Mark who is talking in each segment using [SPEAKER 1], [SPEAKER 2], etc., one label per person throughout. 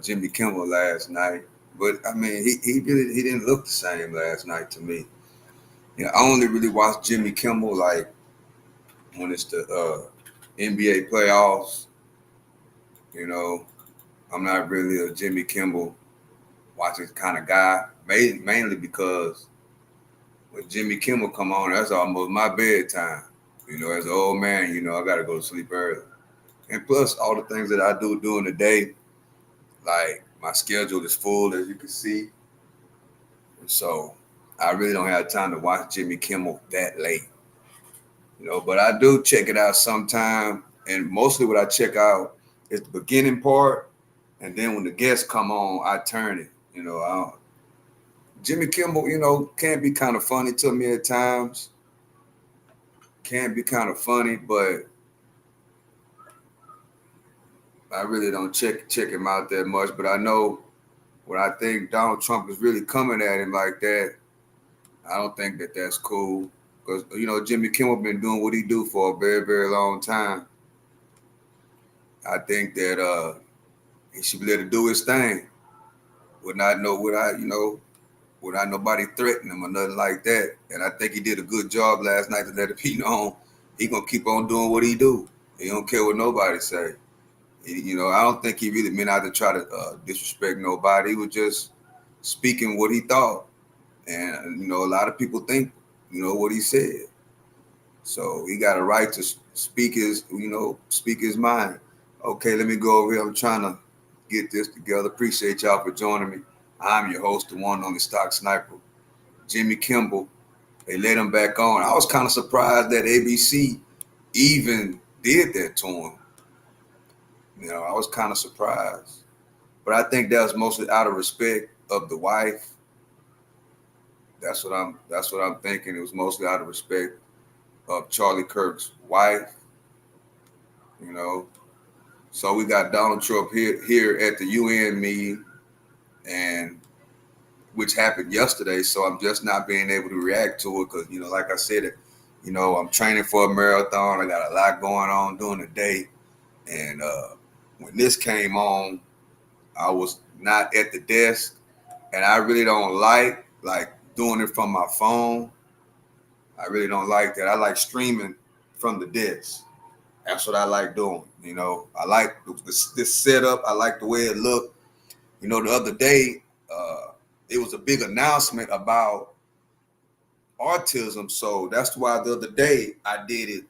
[SPEAKER 1] Jimmy Kimmel last night, but I mean, he didn't look the same last night to me. You know, I only really watch Jimmy Kimmel like when it's the NBA playoffs. You know, I'm not really a Jimmy Kimmel watching kind of guy, mainly because when Jimmy Kimmel come on, that's almost my bedtime. You know, as an old man, you know, I got to go to sleep early. And plus, all the things that I do during the day, like my schedule is full, as you can see. And so I really don't have time to watch Jimmy Kimmel that late. You know, but I do check it out sometime. And mostly what I check out is the beginning part. And then when the guests come on, I turn it. You know, Jimmy Kimmel, you know, can be kind of funny to me at times. Can be kind of funny, but I really don't check him out that much. But I know when I think Donald Trump is really coming at him like that, I don't think that that's cool. Because, you know, Jimmy Kimmel been doing what he do for a very, very long time. I think that he should be able to do his thing without nobody threaten him or nothing like that. And I think he did a good job last night to let it be known he gonna keep on doing what he do. He don't care what nobody say. You know, I don't think he really meant out to try to disrespect nobody. He was just speaking what he thought. And, you know, a lot of people think, you know, what he said. So he got a right to speak his mind. Okay, let me go over here. I'm trying to get this together. Appreciate y'all for joining me. I'm your host, the one on the Stock Sniper, Jimmy Kimmel. They let him back on. I was kind of surprised that ABC even did that to him. You know, I was kind of surprised. But I think that was mostly out of respect of the wife. That's what I'm thinking. It was mostly out of respect of Charlie Kirk's wife. You know. So we got Donald Trump here at the UN meeting, and which happened yesterday. So I'm just not being able to react to it because, you know, like I said, you know, I'm training for a marathon. I got a lot going on during the day. And when this came on, I was not at the desk. And I really don't like doing it from my phone. I really don't like that. I like streaming from the desk. That's what I like doing. You know, I like this setup. I like the way it looked. You know, the other day, it was a big announcement about autism. So that's why the other day I did it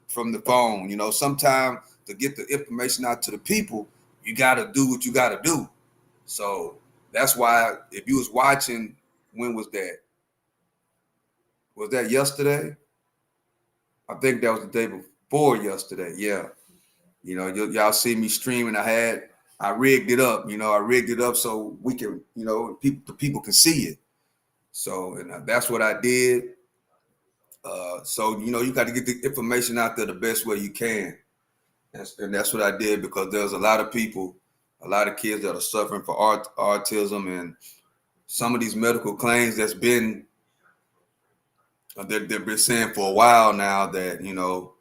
[SPEAKER 1] from the phone. You know, sometimes to get the information out to the people, you got to do what you got to do. So that's why if you was watching, when was that? Was that yesterday? I think that was the day before yesterday. Yeah. You know, y'all see me streaming. I rigged it up. You know, I rigged it up so we can, you know, the people can see it. So, and that's what I did. So, you know, you got to get the information out there the best way you can. And that's what I did because there's a lot of people, a lot of kids that are suffering for autism, and some of these medical claims they've been saying for a while now that, you know,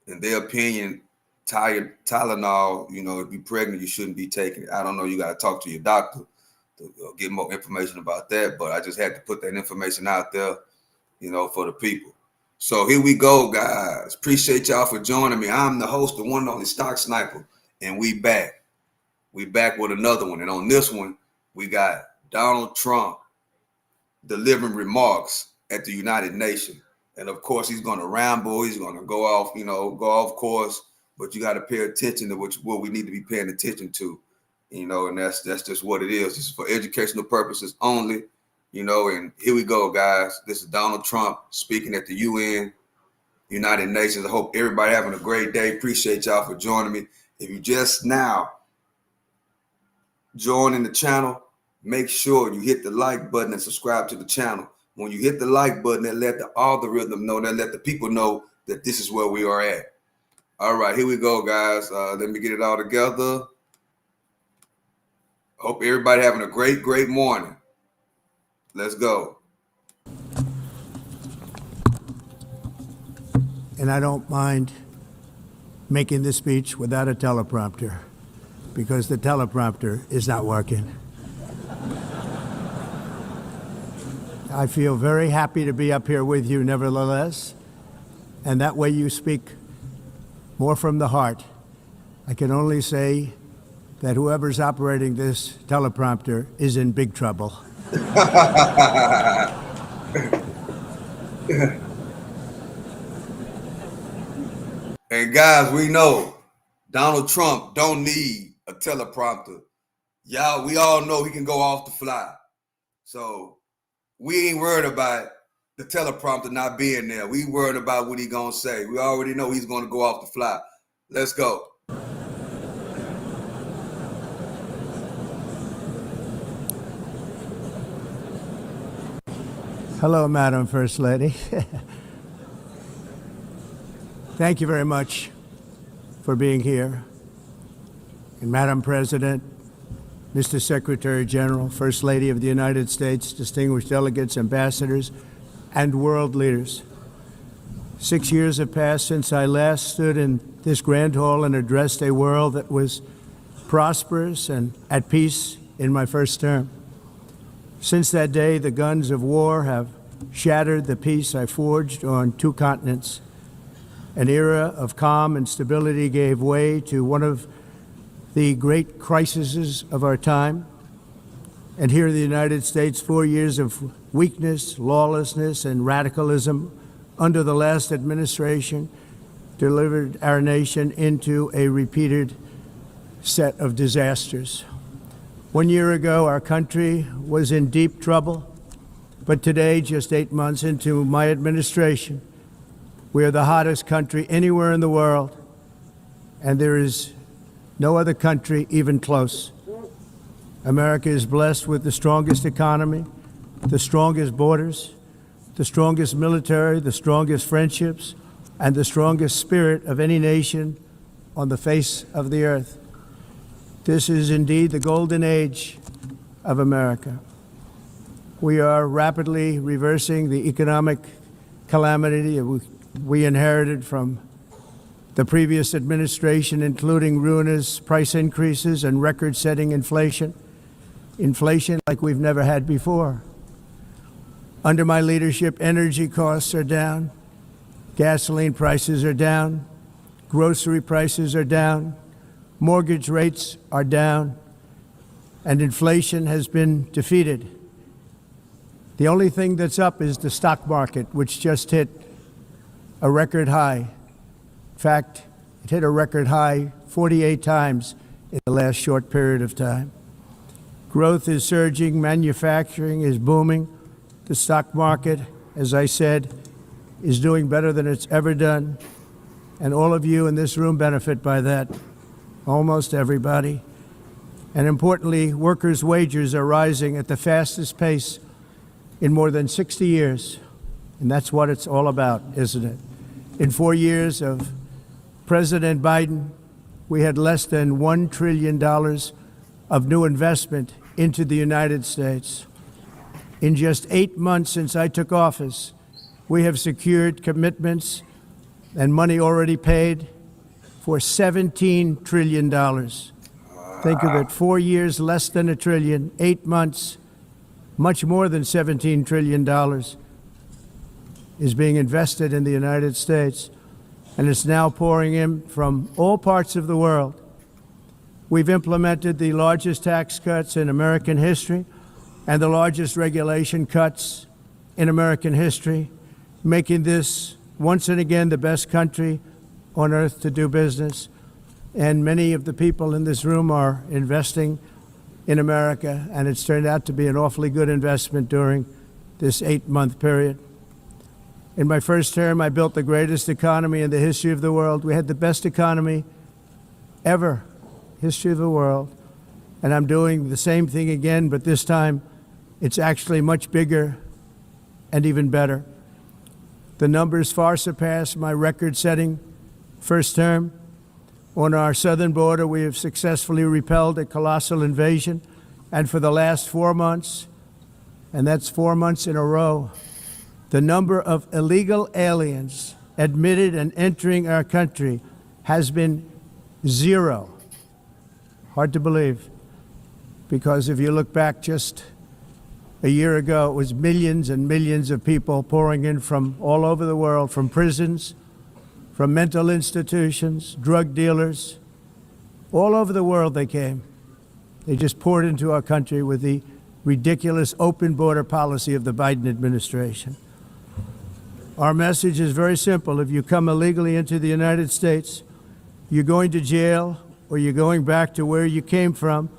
[SPEAKER 1] in their opinion, Tylenol, you know, if you're pregnant, you shouldn't be taking it. I don't know. You got to talk to your doctor to get more information about that. But I just had to put that information out there, you know, for the people. So here we go, guys. Appreciate y'all for joining me. I'm the host, the one and only Stock Sniper, and we back. We back with another one. And on this one, we got Donald Trump delivering remarks at the United Nations. And of course, he's going to ramble. He's going to go off course. But you got to pay attention to what we need to be paying attention to, you know, and that's just what it is. It's for educational purposes only, you know. And here we go, guys. This is Donald Trump speaking at the UN, United Nations. I hope everybody having a great day. Appreciate y'all for joining me. If you just now joining the channel, make sure you hit the like button and subscribe to the channel. When you hit the like button, that let the algorithm know, that let the people know that this is where we are at. All right, here we go, guys. Let me get it all together. Hope everybody having a great, great morning. Let's go.
[SPEAKER 2] And I don't mind making this speech without a teleprompter because the teleprompter is not working. I feel very happy to be up here with you nevertheless, and that way you speak more from the heart. I can only say that whoever's operating this teleprompter is in big trouble.
[SPEAKER 1] And guys, we know Donald Trump don't need a teleprompter. Y'all, we all know he can go off the fly. So we ain't worried about the teleprompter not being there. We worried about what he gonna say. We already know he's gonna go off the fly. Let's go.
[SPEAKER 2] Hello, Madam First Lady. Thank you very much for being here. And Madam President, Mr. Secretary General, First Lady of the United States, distinguished delegates, ambassadors, and world leaders. 6 years have passed since I last stood in this grand hall and addressed a world that was prosperous and at peace in my first term. Since that day, the guns of war have shattered the peace I forged on 2 continents. An era of calm and stability gave way to one of the great crises of our time. And here in the United States, 4 years of weakness, lawlessness, and radicalism under the last administration delivered our nation into a repeated set of disasters. 1 year ago, our country was in deep trouble, but today, just 8 months into my administration, we are the hottest country anywhere in the world, and there is no other country even close. America is blessed with the strongest economy, the strongest borders, the strongest military, the strongest friendships, and the strongest spirit of any nation on the face of the earth. This is indeed the golden age of America. We are rapidly reversing the economic calamity we inherited from the previous administration, including ruinous price increases and record-setting inflation like we've never had before. Under my leadership, energy costs are down, gasoline prices are down, grocery prices are down, mortgage rates are down, and inflation has been defeated. The only thing that's up is the stock market, which just hit a record high. In fact, it hit a record high 48 times in the last short period of time. Growth is surging, manufacturing is booming. The stock market, as I said, is doing better than it's ever done. And all of you in this room benefit by that, almost everybody. And importantly, workers' wages are rising at the fastest pace in more than 60 years. And that's what it's all about, isn't it? In 4 years of President Biden, we had less than $1 trillion of new investment into the United States. In just 8 months since I took office, we have secured commitments and money already paid for $17 trillion. Think of it, 4 years, less than $1 trillion, 8 months, much more than $17 trillion is being invested in the United States, and it's now pouring in from all parts of the world. We've implemented the largest tax cuts in American history and the largest regulation cuts in American history, making this once and again the best country on earth to do business. And many of the people in this room are investing in America, and it's turned out to be an awfully good investment during this 8-month period. In my first term, I built the greatest economy in the history of the world. We had the best economy ever, history of the world. And I'm doing the same thing again, but this time it's actually much bigger and even better. The numbers far surpass my record-setting first term. On our southern border, we have successfully repelled a colossal invasion. And for the last 4 months, and that's 4 months in a row, the number of illegal aliens admitted and entering our country has been zero. Hard to believe, because if you look back just a year ago, it was millions and millions of people pouring in from all over the world, from prisons, from mental institutions, drug dealers. All over the world they came. They just poured into our country with the ridiculous open border policy of the Biden administration. Our message is very simple. If you come illegally into the United States, you're going to jail, or you're going back to where you came from,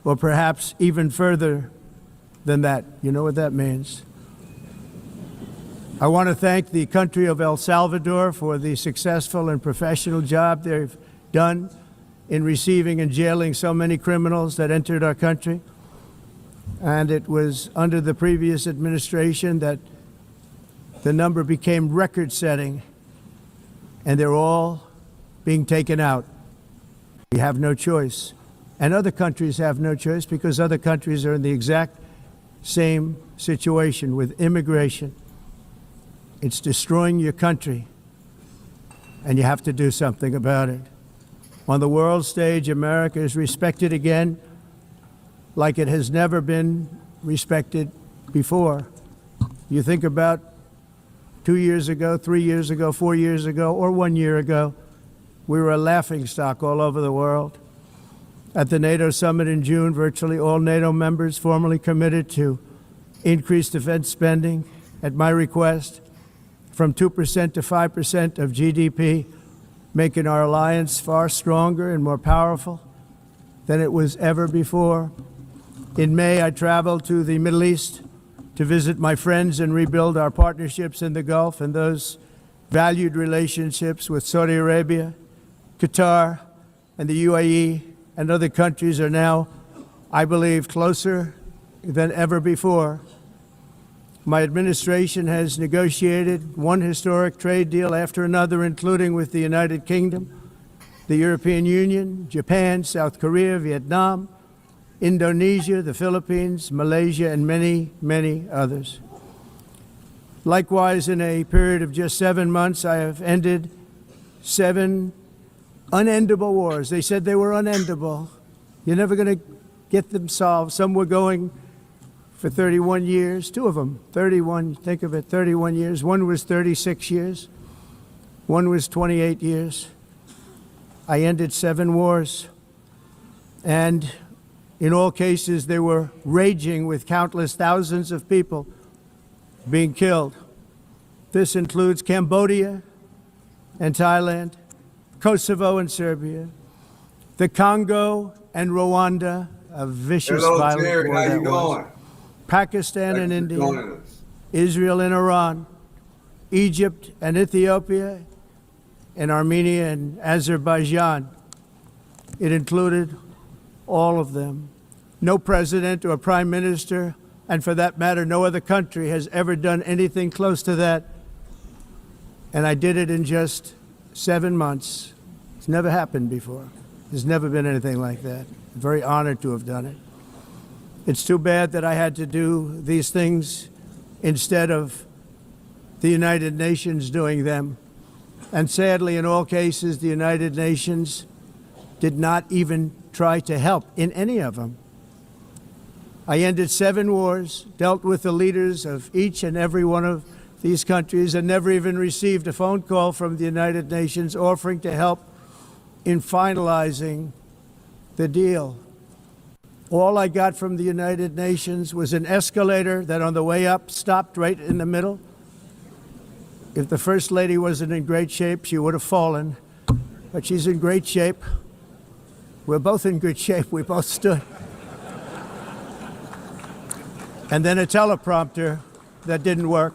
[SPEAKER 2] or perhaps even further than that. You know what that means. I want to thank the country of El Salvador for the successful and professional job they've done in receiving and jailing so many criminals that entered our country. And it was under the previous administration that the number became record-setting, and they're all being taken out. We have no choice. And other countries have no choice, because other countries are in the exact same situation with immigration. It's destroying your country, and you have to do something about it. On the world stage, America is respected again like it has never been respected before. You think about 2 years ago, 3 years ago, 4 years ago, or 1 year ago, we were a laughingstock all over the world. At the NATO summit in June, virtually all NATO members formally committed to increase defense spending, at my request, from 2% to 5% of GDP, making our alliance far stronger and more powerful than it was ever before. In May, I traveled to the Middle East to visit my friends and rebuild our partnerships in the Gulf and those valued relationships with Saudi Arabia, Qatar, and the UAE, and other countries are now, I believe, closer than ever before. My administration has negotiated one historic trade deal after another, including with the United Kingdom, the European Union, Japan, South Korea, Vietnam, Indonesia, the Philippines, Malaysia, and many, many others. Likewise, in a period of just 7 months, I have ended 7 unendable wars. They said they were unendable. You're never going to get them solved. Some were going for 31 years, 2 of them, 31, think of it, 31 years. One was 36 years. One was 28 years. I ended 7 wars. And in all cases, they were raging with countless thousands of people being killed. This includes Cambodia and Thailand, Kosovo and Serbia, the Congo and Rwanda, a vicious, violent war that was, Pakistan and India, Israel and Iran, Egypt and Ethiopia, and Armenia and Azerbaijan. It included all of them. No president or prime minister, and for that matter, no other country has ever done anything close to that. And I did it in just 7 months. It's never happened before. There's never been anything like that. I'm very honored to have done it. It's too bad that I had to do these things instead of the United Nations doing them. And sadly, in all cases, the United Nations did not even try to help in any of them. I ended 7 wars, dealt with the leaders of each and every one of these countries, and never even received a phone call from the United Nations offering to help in finalizing the deal. All I got from the United Nations was an escalator that on the way up stopped right in the middle. If the First Lady wasn't in great shape, she would have fallen, but she's in great shape. We're both in good shape. We both stood. And then a teleprompter that didn't work.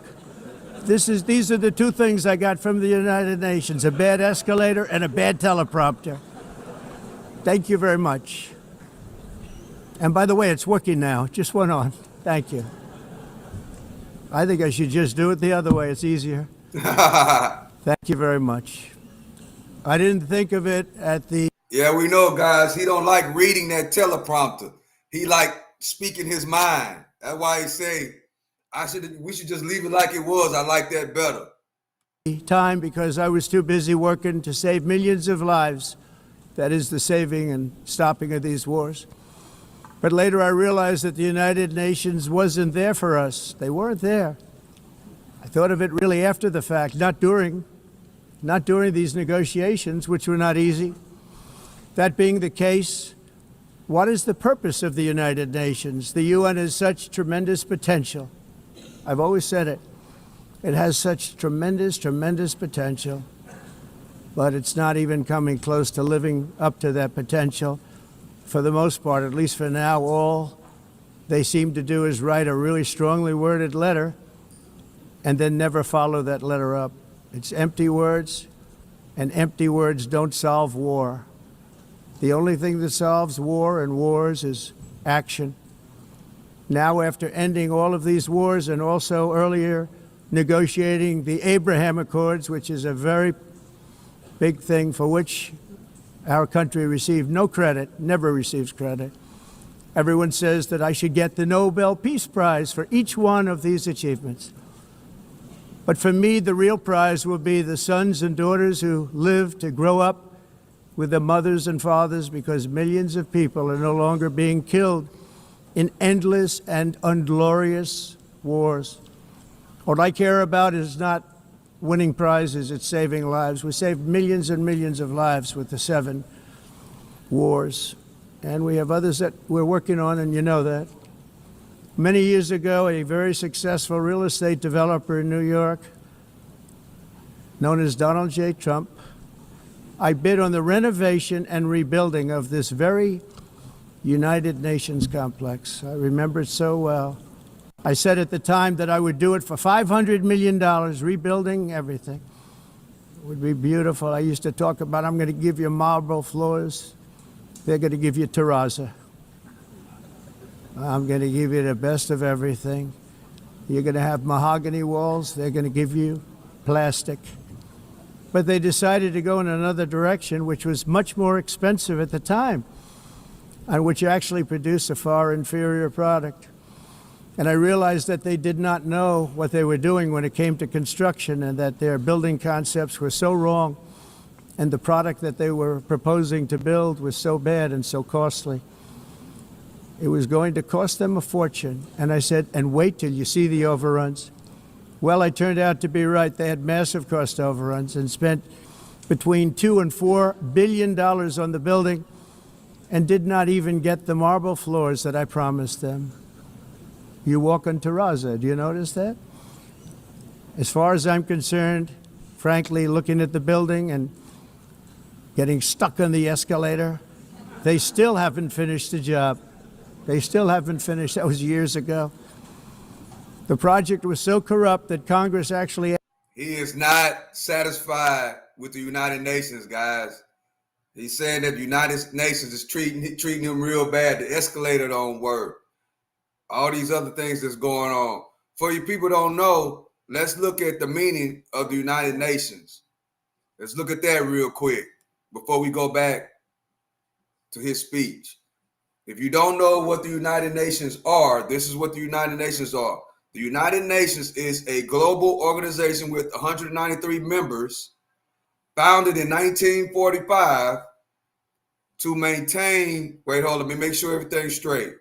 [SPEAKER 2] These are the 2 things I got from the United Nations, a bad escalator and a bad teleprompter. Thank you very much. And by the way, it's working now. It just went on. Thank you. I think I should just do it the other way. It's easier. Thank you very much. I didn't think of it at the...
[SPEAKER 1] Yeah, we know, guys. He don't like reading that teleprompter. He like speaking his mind. That's why he say, we should just leave it like it was. I like that better.
[SPEAKER 2] Time because I was too busy working to save millions of lives that is the saving and stopping of these wars. But later I realized that the United Nations wasn't there for us. They weren't there. I thought of it really after the fact, not during these negotiations, which were not easy. That being the case, what is the purpose of the United Nations? The UN has such tremendous potential. I've always said it. It has such tremendous, tremendous potential, but it's not even coming close to living up to that potential. For the most part, at least for now, all they seem to do is write a really strongly worded letter and then never follow that letter up. It's empty words, and empty words don't solve war. The only thing that solves war and wars is action. Now, after ending all of these wars and also earlier negotiating the Abraham Accords, which is a very big thing for which our country received no credit, never receives credit. Everyone says that I should get the Nobel Peace Prize for each one of these achievements. But for me, the real prize will be the sons and daughters who live to grow up with their mothers and fathers, because millions of people are no longer being killed in endless and unglorious wars. What I care about is not winning prizes, it's saving lives. We saved millions and millions of lives with the 7 wars. And we have others that we're working on, and you know that. Many years ago, a very successful real estate developer in New York, known as Donald J. Trump, I bid on the renovation and rebuilding of this very United Nations complex. I remember it so well. I said at the time that I would do it for $500 million, rebuilding everything. It would be beautiful. I used to talk about, I'm going to give you marble floors. They're going to give you terrazzo. I'm going to give you the best of everything. You're going to have mahogany walls. They're going to give you plastic. But they decided to go in another direction, which was much more expensive at the time, and which actually produced a far inferior product. And I realized that they did not know what they were doing when it came to construction, and that their building concepts were so wrong, and the product that they were proposing to build was so bad and so costly. It was going to cost them a fortune. And I said, and wait till you see the overruns. Well, I turned out to be right. They had massive cost overruns and spent between $2 and $4 billion on the building and did not even get the marble floors that I promised them. You walk on terrazzo. Do you notice that? As far as I'm concerned, frankly, looking at the building and getting stuck on the escalator, they still haven't finished the job. They still haven't finished. That was years ago. The project was so corrupt that Congress actually...
[SPEAKER 1] He is not satisfied with the United Nations, guys. He's saying that the United Nations is treating him real bad. The escalator don't work. All these other things that's going on. For you people don't know, let's look at the meaning of the United Nations. Let's look at that real quick before we go back to his speech. If you don't know what the United Nations are, this is what the United Nations are. The United Nations is a global organization with 193 members, founded in 1945 to maintain, wait, hold on, let me make sure everything's straight.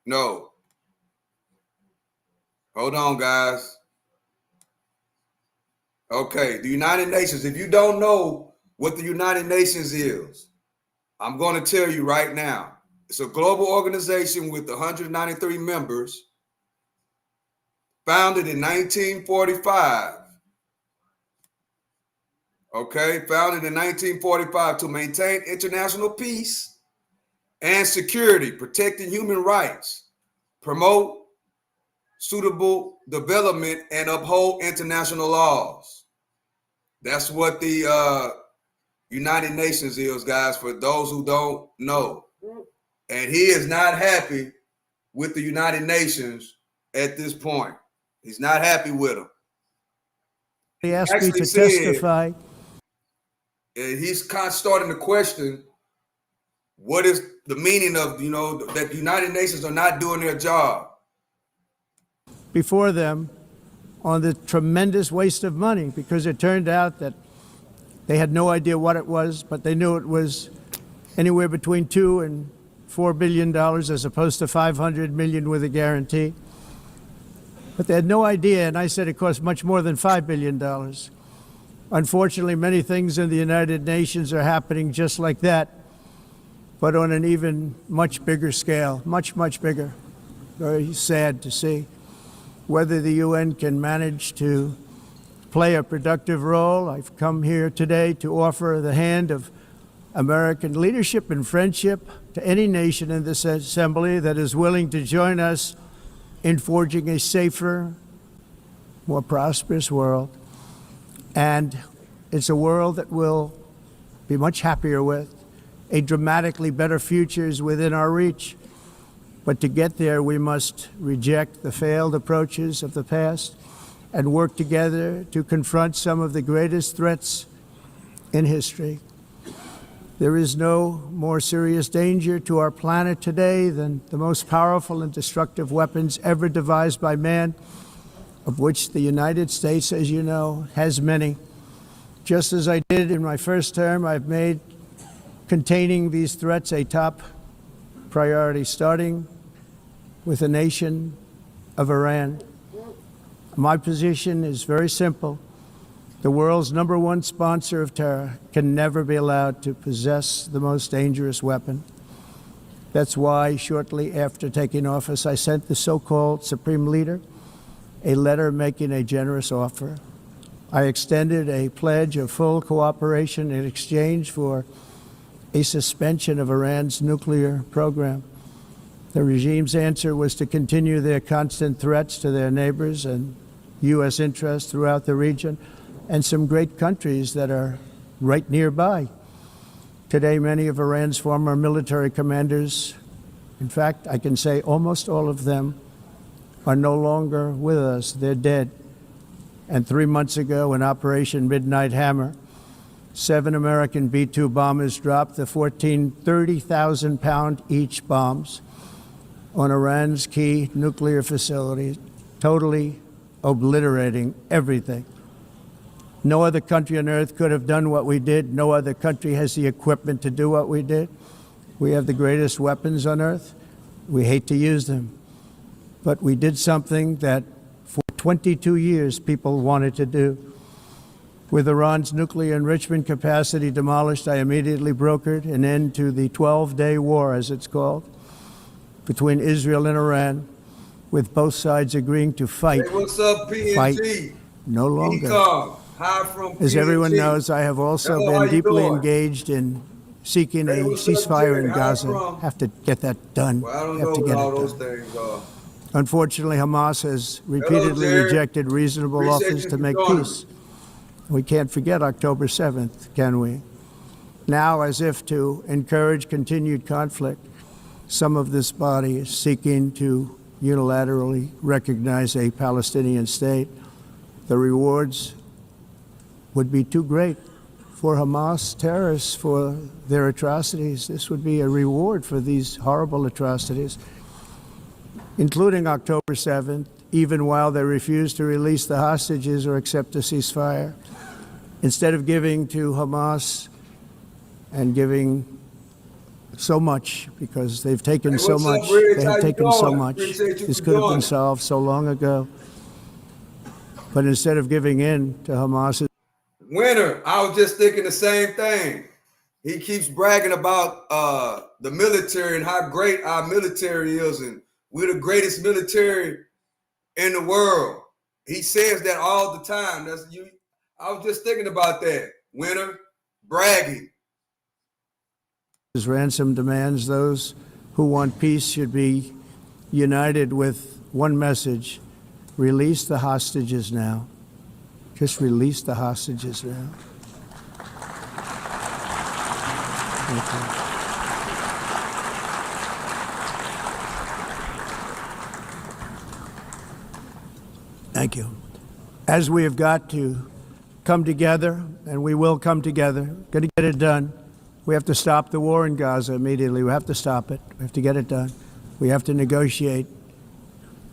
[SPEAKER 1] No. Hold on, guys. Okay, the United Nations, if you don't know what the United Nations is, I'm going to tell you right now. It's a global organization with 193 members, founded in 1945. Okay, founded in 1945 to maintain international peace and security, protecting human rights, promote suitable development, and uphold international laws. That's what the United Nations is, guys, for those who don't know. And he is not happy with the United Nations at this point. He's not happy with them.
[SPEAKER 2] He asked me to testify.
[SPEAKER 1] And he's kind of starting to question what is the meaning of, that the United Nations are not doing their job.
[SPEAKER 2] Before them on the tremendous waste of money, because it turned out that they had no idea what it was, but they knew it was anywhere between $2 and $4 billion as opposed to $500 million with a guarantee. But they had no idea, and I said it cost much more than $5 billion. Unfortunately, many things in the United Nations are happening just like that, but on an even much bigger scale, much, much bigger. Very sad to see. Whether the UN can manage to play a productive role, I've come here today to offer the hand of American leadership and friendship to any nation in this assembly that is willing to join us in forging a safer, more prosperous world. And it's a world that we'll be much happier with. A dramatically better future is within our reach. But to get there, we must reject the failed approaches of the past and work together to confront some of the greatest threats in history. There is no more serious danger to our planet today than the most powerful and destructive weapons ever devised by man, of which the United States, as you know, has many. Just as I did in my first term, I've made containing these threats a top priority, starting with the nation of Iran. My position is very simple. The world's #1 sponsor of terror can never be allowed to possess the most dangerous weapon. That's why shortly after taking office, I sent the so-called Supreme Leader a letter making a generous offer. I extended a pledge of full cooperation in exchange for a suspension of Iran's nuclear program. The regime's answer was to continue their constant threats to their neighbors and U.S. interests throughout the region and some great countries that are right nearby. Today, many of Iran's former military commanders, in fact, I can say almost all of them, are no longer with us. They're dead. And 3 months ago, in Operation Midnight Hammer, 7 American B-2 bombers dropped the 14 30,000-pound each bombs on Iran's key nuclear facilities, totally obliterating everything. No other country on earth could have done what we did. No other country has the equipment to do what we did. We have the greatest weapons on earth. We hate to use them. But we did something that for 22 years people wanted to do. With Iran's nuclear enrichment capacity demolished, I immediately brokered an end to the 12-day war, as it's called, between Israel and Iran, with both sides agreeing to fight.
[SPEAKER 1] Hey, what's up, PNG?
[SPEAKER 2] Fight no longer.
[SPEAKER 1] Hi from
[SPEAKER 2] As
[SPEAKER 1] PNG.
[SPEAKER 2] everyone knows, I have also been deeply engaged in seeking a ceasefire in Gaza. Have to get that done.
[SPEAKER 1] Well, I don't
[SPEAKER 2] have
[SPEAKER 1] know
[SPEAKER 2] to
[SPEAKER 1] what
[SPEAKER 2] get
[SPEAKER 1] all
[SPEAKER 2] it
[SPEAKER 1] those
[SPEAKER 2] done.
[SPEAKER 1] things are.
[SPEAKER 2] Unfortunately, Hamas has repeatedly
[SPEAKER 1] Jared.
[SPEAKER 2] rejected reasonable
[SPEAKER 1] Appreciate
[SPEAKER 2] offers
[SPEAKER 1] you
[SPEAKER 2] to
[SPEAKER 1] for
[SPEAKER 2] make
[SPEAKER 1] joining
[SPEAKER 2] peace. We can't forget October 7th, can we? Now, as if to encourage continued conflict, some of this body is seeking to unilaterally recognize a Palestinian state. The rewards would be too great for Hamas terrorists for their atrocities. This would be a reward for these horrible atrocities, including October 7th, even while they refuse to release the hostages or accept a ceasefire. Instead of giving to Hamas and giving so much, because they've taken so much, they have taken so much. This could have been solved so long ago. But instead of giving in to Hamas,
[SPEAKER 1] Winter, I was just thinking the same thing. He keeps bragging about the military and how great our military is, and we're the greatest military in the world. He says that all the time. I was just thinking about that. Winter, bragging.
[SPEAKER 2] his ransom demands, those who want peace should be united with one message: release the hostages now. Just release the hostages now. Thank you. Thank you. As we have got to come together, and we will come together, going to get it done. We have to stop the war in Gaza immediately. We have to stop it. We have to get it done. We have to negotiate,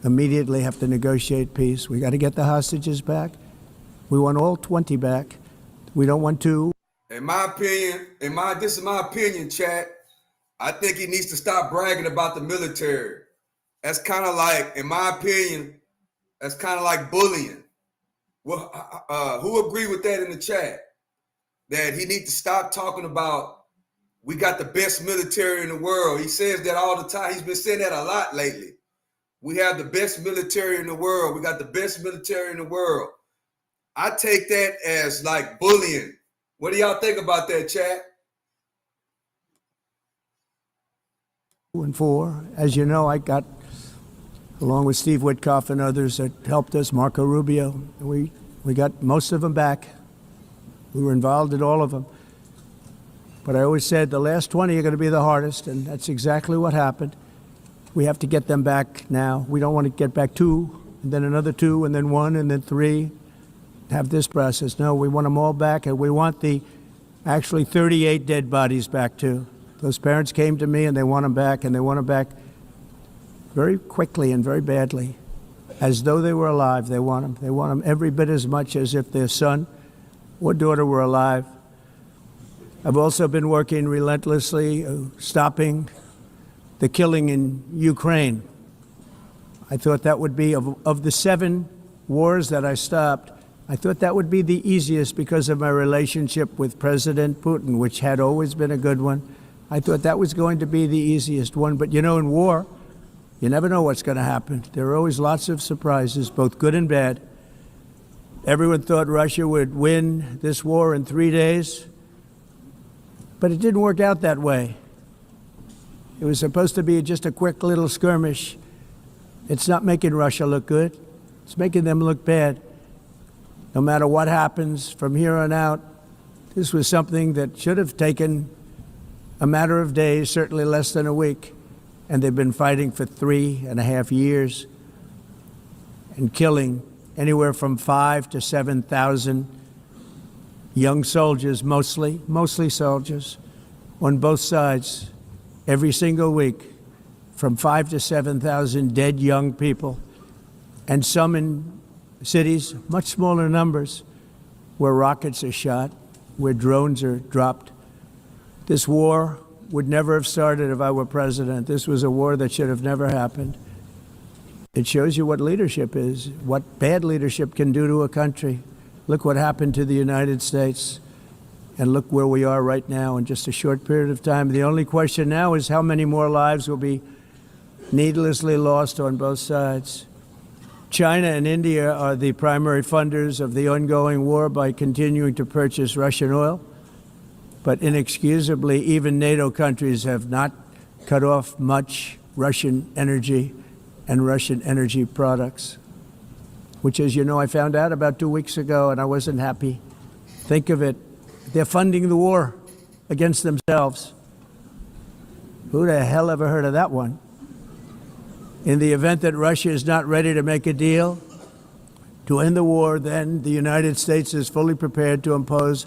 [SPEAKER 2] immediately have to negotiate peace. We got to get the hostages back. We want all 20 back. We don't want 2.
[SPEAKER 1] And in my opinion, this is my opinion, chat. I think he needs to stop bragging about the military. That's kind of like, in my opinion, that's kind of like bullying. Well, who agree with that in the chat? That he needs to stop talking about we got the best military in the world. He says that all the time. He's been saying that a lot lately. We have the best military in the world. We got the best military in the world. I take that as like bullying. What do y'all think about that, chat?
[SPEAKER 2] 2 and 4. As you know, I got, along with Steve Witkoff and others that helped us, Marco Rubio, we got most of them back. We were involved in all of them. But I always said the last 20 are going to be the hardest, and that's exactly what happened. We have to get them back now. We don't want to get back 2, and then another 2, and then 1, and then 3. Have this process. No, we want them all back, and we want the actually 38 dead bodies back too. Those parents came to me and they want them back, and they want them back very quickly and very badly, as though they were alive. They want them. They want them every bit as much as if their son or daughter were alive. I've also been working relentlessly, stopping the killing in Ukraine. I thought that would be, of the 7 wars that I stopped, I thought that would be the easiest because of my relationship with President Putin, which had always been a good one. I thought that was going to be the easiest one. But you know, in war, you never know what's going to happen. There are always lots of surprises, both good and bad. Everyone thought Russia would win this war in 3 days, but it didn't work out that way. It was supposed to be just a quick little skirmish. It's not making Russia look good. It's making them look bad. No matter what happens from here on out, this was something that should have taken a matter of days, certainly less than a week. And they've been fighting for 3.5 years and killing anywhere from 5,000 to 7,000 young soldiers, mostly soldiers, on both sides, every single week, from 5,000 to 7,000 dead young people, and some in cities, much smaller numbers, where rockets are shot, where drones are dropped. This war would never have started if I were president. This was a war that should have never happened. It shows you what leadership is, what bad leadership can do to a country. Look what happened to the United States, and look where we are right now in just a short period of time. The only question now is how many more lives will be needlessly lost on both sides. China and India are the primary funders of the ongoing war by continuing to purchase Russian oil. But inexcusably, even NATO countries have not cut off much Russian energy and Russian energy products, which, as you know, I found out about 2 weeks ago, and I wasn't happy. Think of it. They're funding the war against themselves. Who the hell ever heard of that one? In the event that Russia is not ready to make a deal to end the war, then the United States is fully prepared to impose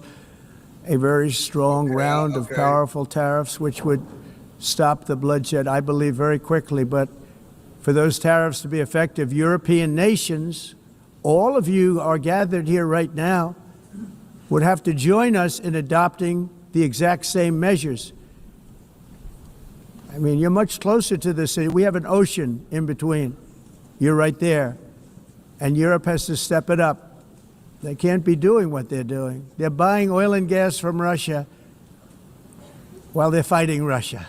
[SPEAKER 2] a very strong round of powerful tariffs, which would stop the bloodshed, I believe, very quickly. But for those tariffs to be effective, European nations, all of you are gathered here right now, would have to join us in adopting the exact same measures. I mean, you're much closer to the city. We have an ocean in between. You're right there. And Europe has to step it up. They can't be doing what they're doing. They're buying oil and gas from Russia while they're fighting Russia.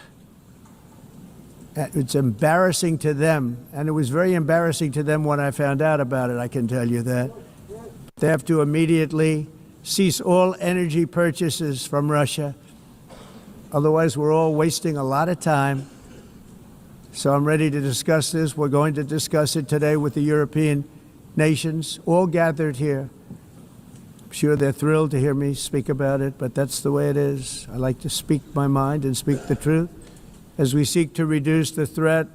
[SPEAKER 2] It's embarrassing to them, and it was very embarrassing to them when I found out about it, I can tell you that. They have to immediately cease all energy purchases from Russia. Otherwise, we're all wasting a lot of time. So I'm ready to discuss this. We're going to discuss it today with the European nations, all gathered here. I'm sure they're thrilled to hear me speak about it, but that's the way it is. I like to speak my mind and speak the truth. As we seek to reduce the threat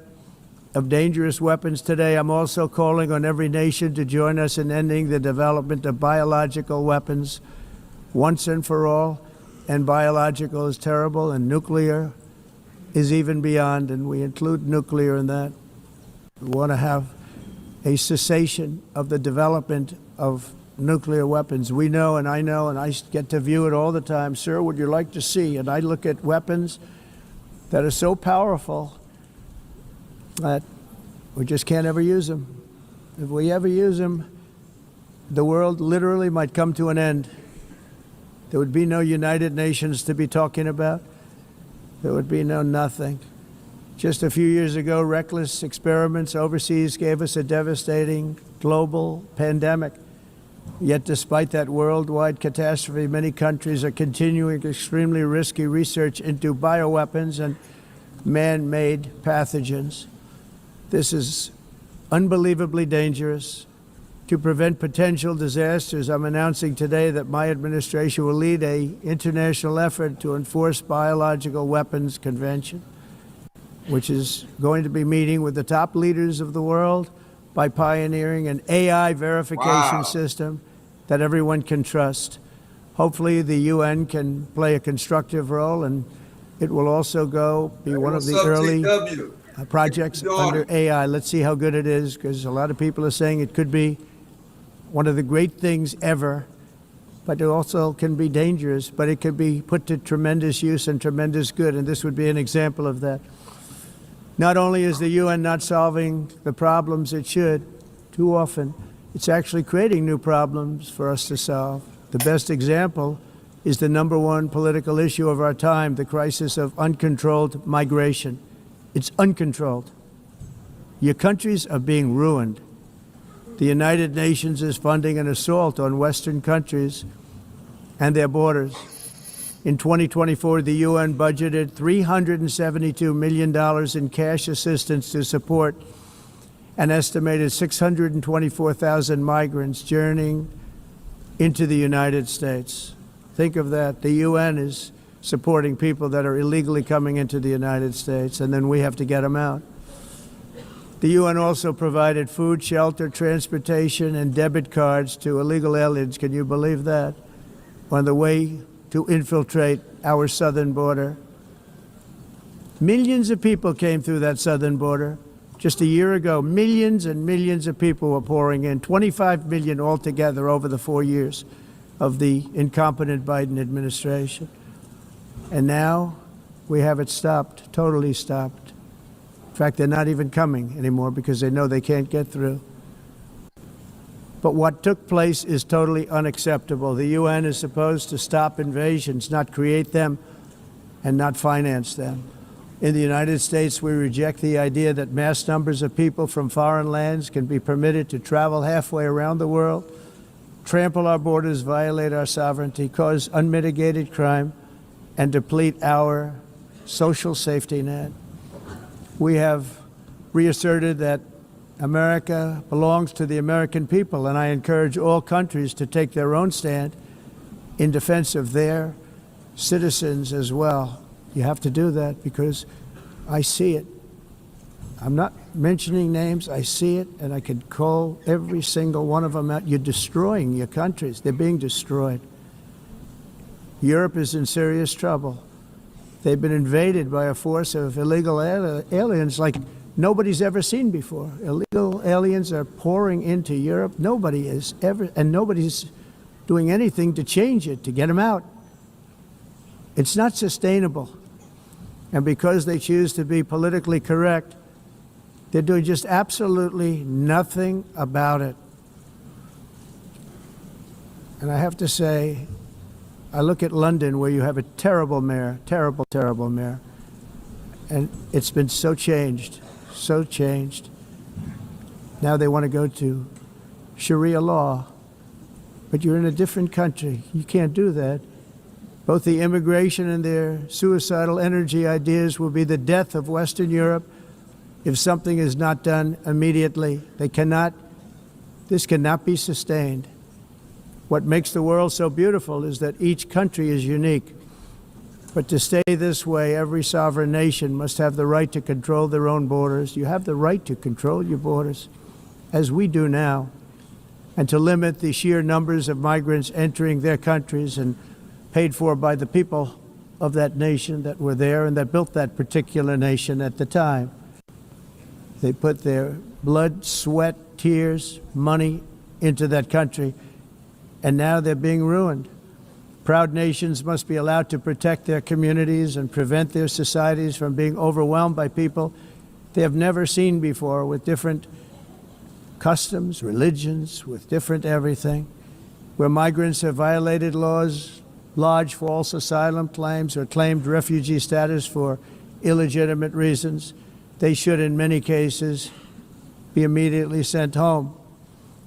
[SPEAKER 2] of dangerous weapons today, I'm also calling on every nation to join us in ending the development of biological weapons once and for all. And biological is terrible, and nuclear is even beyond, and we include nuclear in that. We want to have a cessation of the development of nuclear weapons. We know, and I get to view it all the time. Sir, would you like to see? And I look at weapons that are so powerful that we just can't ever use them. If we ever use them, the world literally might come to an end. There would be no United Nations to be talking about. There would be no nothing. Just a few years ago, reckless experiments overseas gave us a devastating global pandemic. Yet despite that worldwide catastrophe, many countries are continuing extremely risky research into bioweapons and man-made pathogens. This is unbelievably dangerous. To prevent potential disasters, I'm announcing today that my administration will lead an international effort to enforce biological weapons convention, which is going to be meeting with the top leaders of the world by pioneering an AI verification system that everyone can trust. Hopefully the UN can play a constructive role, and it will also be one of the early projects under AI. Let's see how good it is, because a lot of people are saying it could be one of the great things ever, but it also can be dangerous, but it could be put to tremendous use and tremendous good, and this would be an example of that. Not only is the UN not solving the problems it should, too often, it's actually creating new problems for us to solve. The best example is the #1 political issue of our time, the crisis of uncontrolled migration. It's uncontrolled. Your countries are being ruined. The United Nations is funding an assault on Western countries and their borders. In 2024, the UN budgeted $372 million in cash assistance to support an estimated 624,000 migrants journeying into the United States. Think of that. The UN is supporting people that are illegally coming into the United States, and then we have to get them out. The UN also provided food, shelter, transportation, and debit cards to illegal aliens. Can you believe that? On the way to infiltrate our southern border. Millions of people came through that southern border. Just a year ago, millions and millions of people were pouring in, 25 million altogether over the 4 years of the incompetent Biden administration. And now we have it stopped, totally stopped. In fact, they're not even coming anymore because they know they can't get through. But what took place is totally unacceptable. The UN is supposed to stop invasions, not create them and not finance them. In the United States, we reject the idea that mass numbers of people from foreign lands can be permitted to travel halfway around the world, trample our borders, violate our sovereignty, cause unmitigated crime, and deplete our social safety net. We have reasserted that America belongs to the American people, and I encourage all countries to take their own stand in defense of their citizens as well. You have to do that because I see it. I'm not mentioning names. I see it, and I can call every single one of them out. You're destroying your countries. They're being destroyed. Europe is in serious trouble. They've been invaded by a force of illegal aliens like nobody's ever seen before. Illegal aliens are pouring into Europe. Nobody is ever, and nobody's doing anything to change it, to get them out. It's not sustainable. And because they choose to be politically correct, they're doing just absolutely nothing about it. And I have to say, I look at London, where you have a terrible mayor, terrible, terrible mayor. And it's been so changed, so changed. Now they want to go to Sharia law. But you're in a different country. You can't do that. Both the immigration and their suicidal energy ideas will be the death of Western Europe if something is not done immediately. This cannot be sustained. What makes the world so beautiful is that each country is unique. But to stay this way, every sovereign nation must have the right to control their own borders. You have the right to control your borders, as we do now, and to limit the sheer numbers of migrants entering their countries and paid for by the people of that nation that were there and that built that particular nation at the time. They put their blood, sweat, tears, money into that country, and now they're being ruined. Proud nations must be allowed to protect their communities and prevent their societies from being overwhelmed by people they have never seen before, with different customs, religions, with different everything. Where migrants have violated laws, lodged false asylum claims, or claimed refugee status for illegitimate reasons, they should, in many cases, be immediately sent home.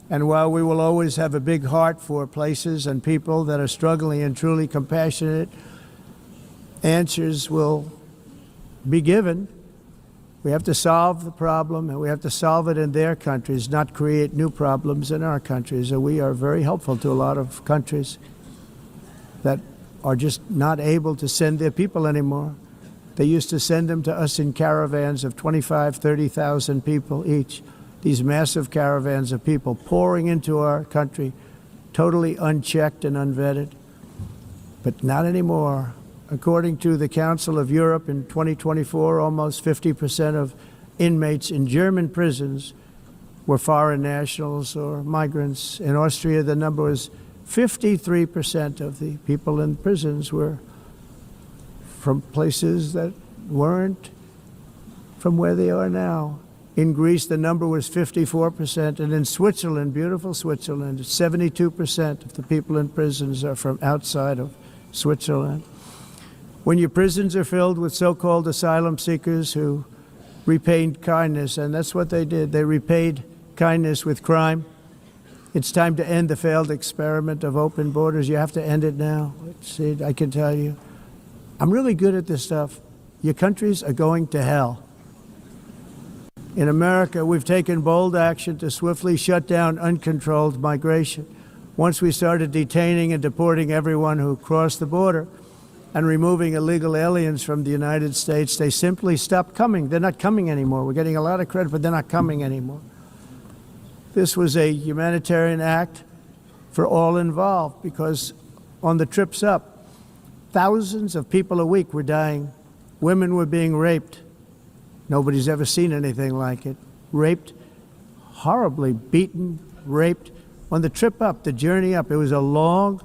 [SPEAKER 2] And while we will always have a big heart for places and people that are struggling and truly compassionate, answers will be given. We have to solve the problem, and we have to solve it in their countries, not create new problems in our countries. And we are very helpful to a lot of countries that are just not able to send their people anymore. They used to send them to us in caravans of 25, 30,000 people each. These massive caravans of people pouring into our country, totally unchecked and unvetted. But not anymore. According to the Council of Europe, in 2024, almost 50% of inmates in German prisons were foreign nationals or migrants. In Austria, the number was 53% of the people in prisons were from places that weren't from where they are now. In Greece, the number was 54%, and in Switzerland, beautiful Switzerland, 72% of the people in prisons are from outside of Switzerland. When your prisons are filled with so-called asylum seekers who repaid kindness, and that's what they did, they repaid kindness with crime, it's time to end the failed experiment of open borders. You have to end it now. See, I can tell you, I'm really good at this stuff. Your countries are going to hell. In America, we've taken bold action to swiftly shut down uncontrolled migration. Once we started detaining and deporting everyone who crossed the border and removing illegal aliens from the United States, they simply stopped coming. They're not coming anymore. We're getting a lot of credit, but they're not coming anymore. This was a humanitarian act for all involved, because on the trips up, thousands of people a week were dying. Women were being raped. Nobody's ever seen anything like it. Raped, horribly beaten, raped. On the trip up, the journey up, it was a long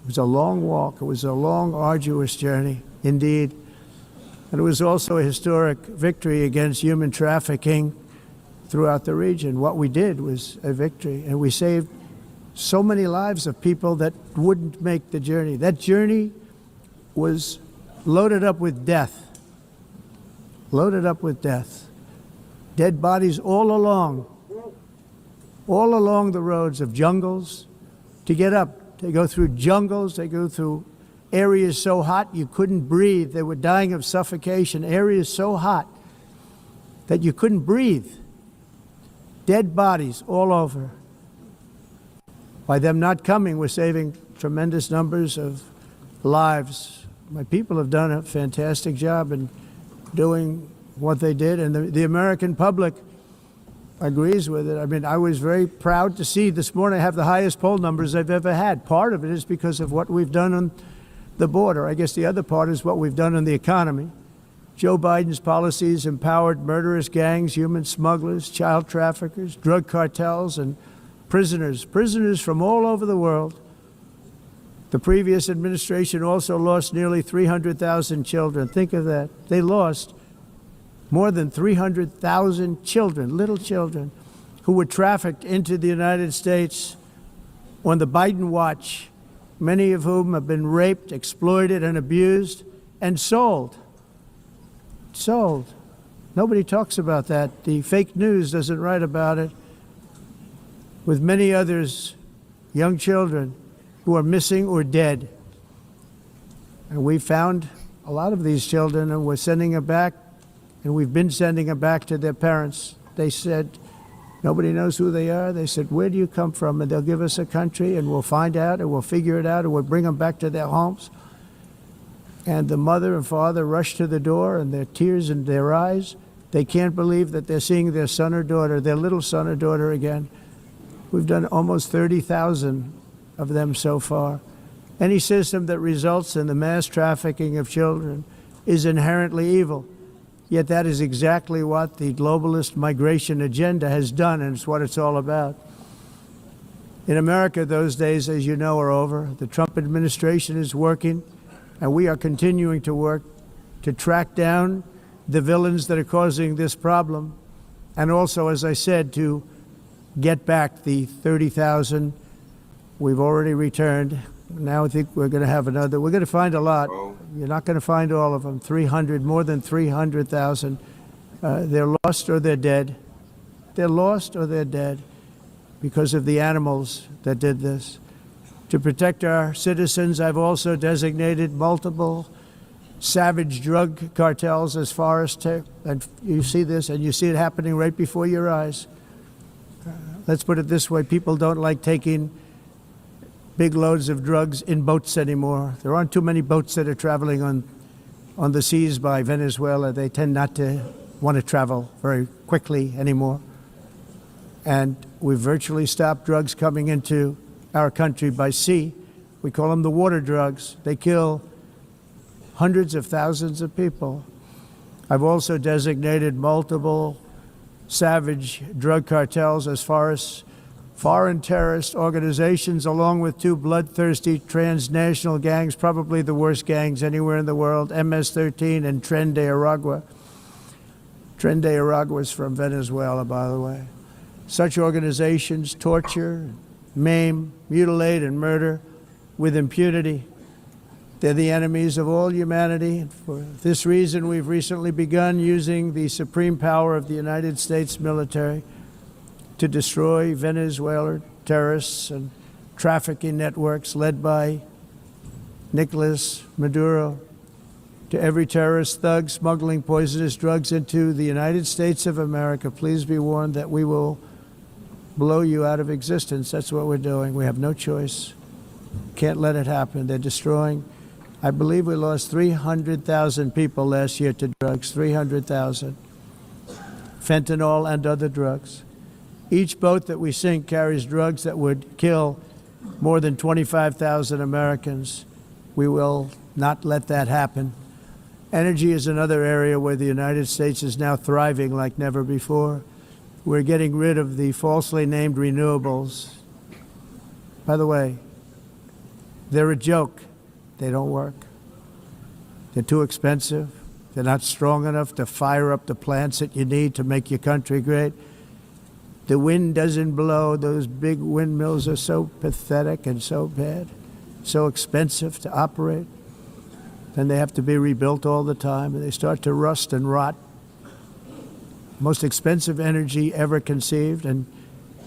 [SPEAKER 2] walk. It was a long, arduous journey, indeed. And it was also a historic victory against human trafficking throughout the region. What we did was a victory, and we saved so many lives of people that wouldn't make the journey. That journey was loaded up with death. Loaded up with death. Dead bodies all along the roads of jungles. To get up, they go through jungles, they go through areas so hot you couldn't breathe. They were dying of suffocation, areas so hot that you couldn't breathe. Dead bodies all over. By them not coming, we're saving tremendous numbers of lives. My people have done a fantastic job in doing what they did, and the American public agrees with it. I mean, I was very proud to see this morning I have the highest poll numbers I've ever had. Part of it is because of what we've done on the border. I guess the other part is what we've done on the economy. Joe Biden's policies empowered murderous gangs, human smugglers, child traffickers, drug cartels, and prisoners from all over the world. The previous administration also lost nearly 300,000 children. Think of that. They lost more than 300,000 children, little children, who were trafficked into the United States on the Biden watch, many of whom have been raped, exploited, and abused, and sold. Sold. Nobody talks about that. The fake news doesn't write about it. With many others, young children who are missing or dead. And we found a lot of these children, and we're sending them back, and we've been sending them back to their parents. They said, nobody knows who they are. They said, where do you come from? And they'll give us a country, and we'll find out, and we'll figure it out, and we'll bring them back to their homes. And the mother and father rush to the door, and their tears in their eyes. They can't believe that they're seeing their son or daughter, their little son or daughter again. We've done almost 30,000 of them so far. Any system that results in the mass trafficking of children is inherently evil. Yet that is exactly what the globalist migration agenda has done, and it's what it's all about. In America, those days, as you know, are over. The Trump administration is working, and we are continuing to work to track down the villains that are causing this problem, and also, as I said, to get back the 30,000 we've already returned. Now I think we're going to have another. We're going to find a lot. You're not going to find all of them. 300, more than 300,000. They're lost or they're dead. They're lost or they're dead because of the animals that did this. To protect our citizens, I've also designated multiple savage drug cartels as far as and you see this, and you see it happening right before your eyes. Let's put it this way, people don't like taking big loads of drugs in boats anymore. There aren't too many boats that are traveling on the seas by Venezuela. They tend not to want to travel very quickly anymore. And we've virtually stopped drugs coming into our country by sea. We call them the water drugs. They kill hundreds of thousands of people. I've also designated multiple savage drug cartels as far as foreign terrorist organizations, along with two bloodthirsty transnational gangs, probably the worst gangs anywhere in the world, MS-13 and Tren de Aragua. Tren de Aragua is from Venezuela, by the way. Such organizations torture, maim, mutilate, and murder with impunity. They're the enemies of all humanity. And for this reason, we've recently begun using the supreme power of the United States military to destroy Venezuelan terrorists and trafficking networks led by Nicolas Maduro. To every terrorist thug smuggling poisonous drugs into the United States of America, please be warned that we will blow you out of existence. That's what we're doing. We have no choice. Can't let it happen. They're destroying. I believe we lost 300,000 people last year to drugs, 300,000. Fentanyl and other drugs. Each boat that we sink carries drugs that would kill more than 25,000 Americans. We will not let that happen. Energy is another area where the United States is now thriving like never before. We're getting rid of the falsely named renewables. By the way, they're a joke. They don't work. They're too expensive. They're not strong enough to fire up the plants that you need to make your country great. The wind doesn't blow. Those big windmills are so pathetic and so bad, so expensive to operate. Then they have to be rebuilt all the time, and they start to rust and rot. Most expensive energy ever conceived, and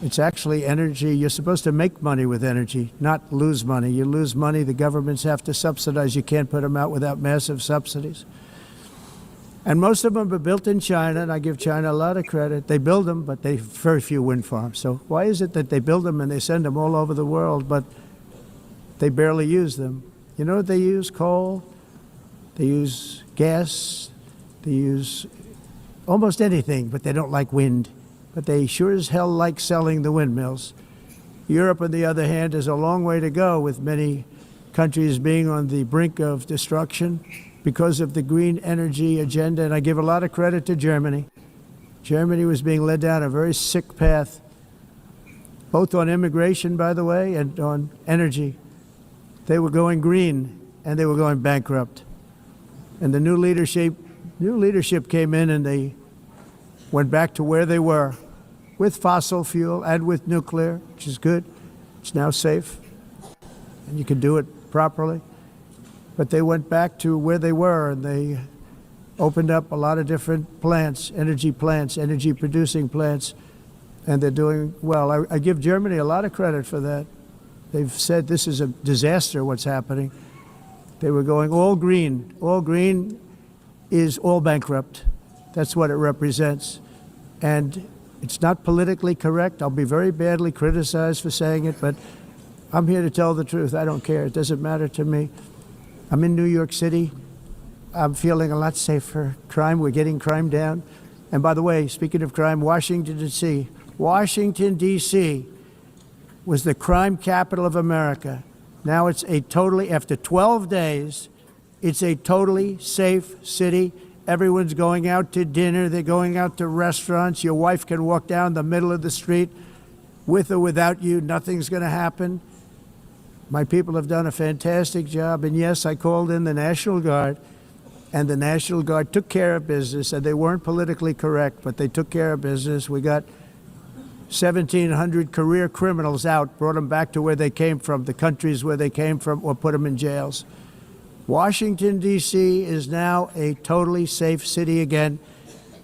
[SPEAKER 2] it's actually energy. You're supposed to make money with energy, not lose money. You lose money, the governments have to subsidize. You can't put them out without massive subsidies. And most of them are built in China, and I give China a lot of credit. They build them, but they very few wind farms. So why is it that they build them and they send them all over the world, but they barely use them? You know what they use? Coal. They use gas. They use almost anything, but they don't like wind. But they sure as hell like selling the windmills. Europe, on the other hand, has a long way to go, with many countries being on the brink of destruction because of the green energy agenda. And I give a lot of credit to Germany. Germany was being led down a very sick path, both on immigration, by the way, and on energy. They were going green, and they were going bankrupt. And the new leadership came in, and they went back to where they were, with fossil fuel and with nuclear, which is good. It's now safe, and you can do it properly. But they went back to where they were, and they opened up a lot of different plants, energy-producing plants, and they're doing well. I give Germany a lot of credit for that. They've said this is a disaster, what's happening. They were going all green. All green is all bankrupt. That's what it represents. And it's not politically correct. I'll be very badly criticized for saying it, but I'm here to tell the truth. I don't care. It doesn't matter to me. I'm in New York City. I'm feeling a lot safer. Crime, we're getting crime down. And by the way, speaking of crime, Washington, D.C. Washington, D.C. was the crime capital of America. Now it's after 12 days, it's a totally safe city. Everyone's going out to dinner. They're going out to restaurants. Your wife can walk down the middle of the street With or without you, nothing's going to happen. My people have done a fantastic job. And yes, I called in the National Guard, and the National Guard took care of business, and they weren't politically correct, but they took care of business. We got 1,700 career criminals out, brought them back to where they came from, the countries where they came from, or put them in jails. Washington, D.C. is now a totally safe city again,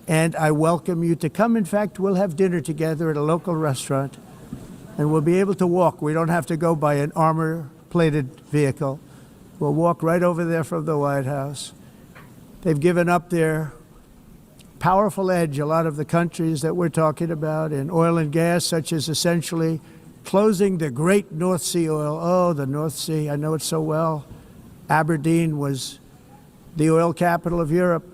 [SPEAKER 2] and I welcome you to come. In fact, we'll have dinner together at a local restaurant, and we'll be able to walk. We don't have to go by an armor-plated vehicle. We'll walk right over there from the White House. They've given up their powerful edge, a lot of the countries that we're talking about, in oil and gas, such as essentially closing the great North Sea oil. Oh, the North Sea, I know it so well. Aberdeen was the oil capital of Europe,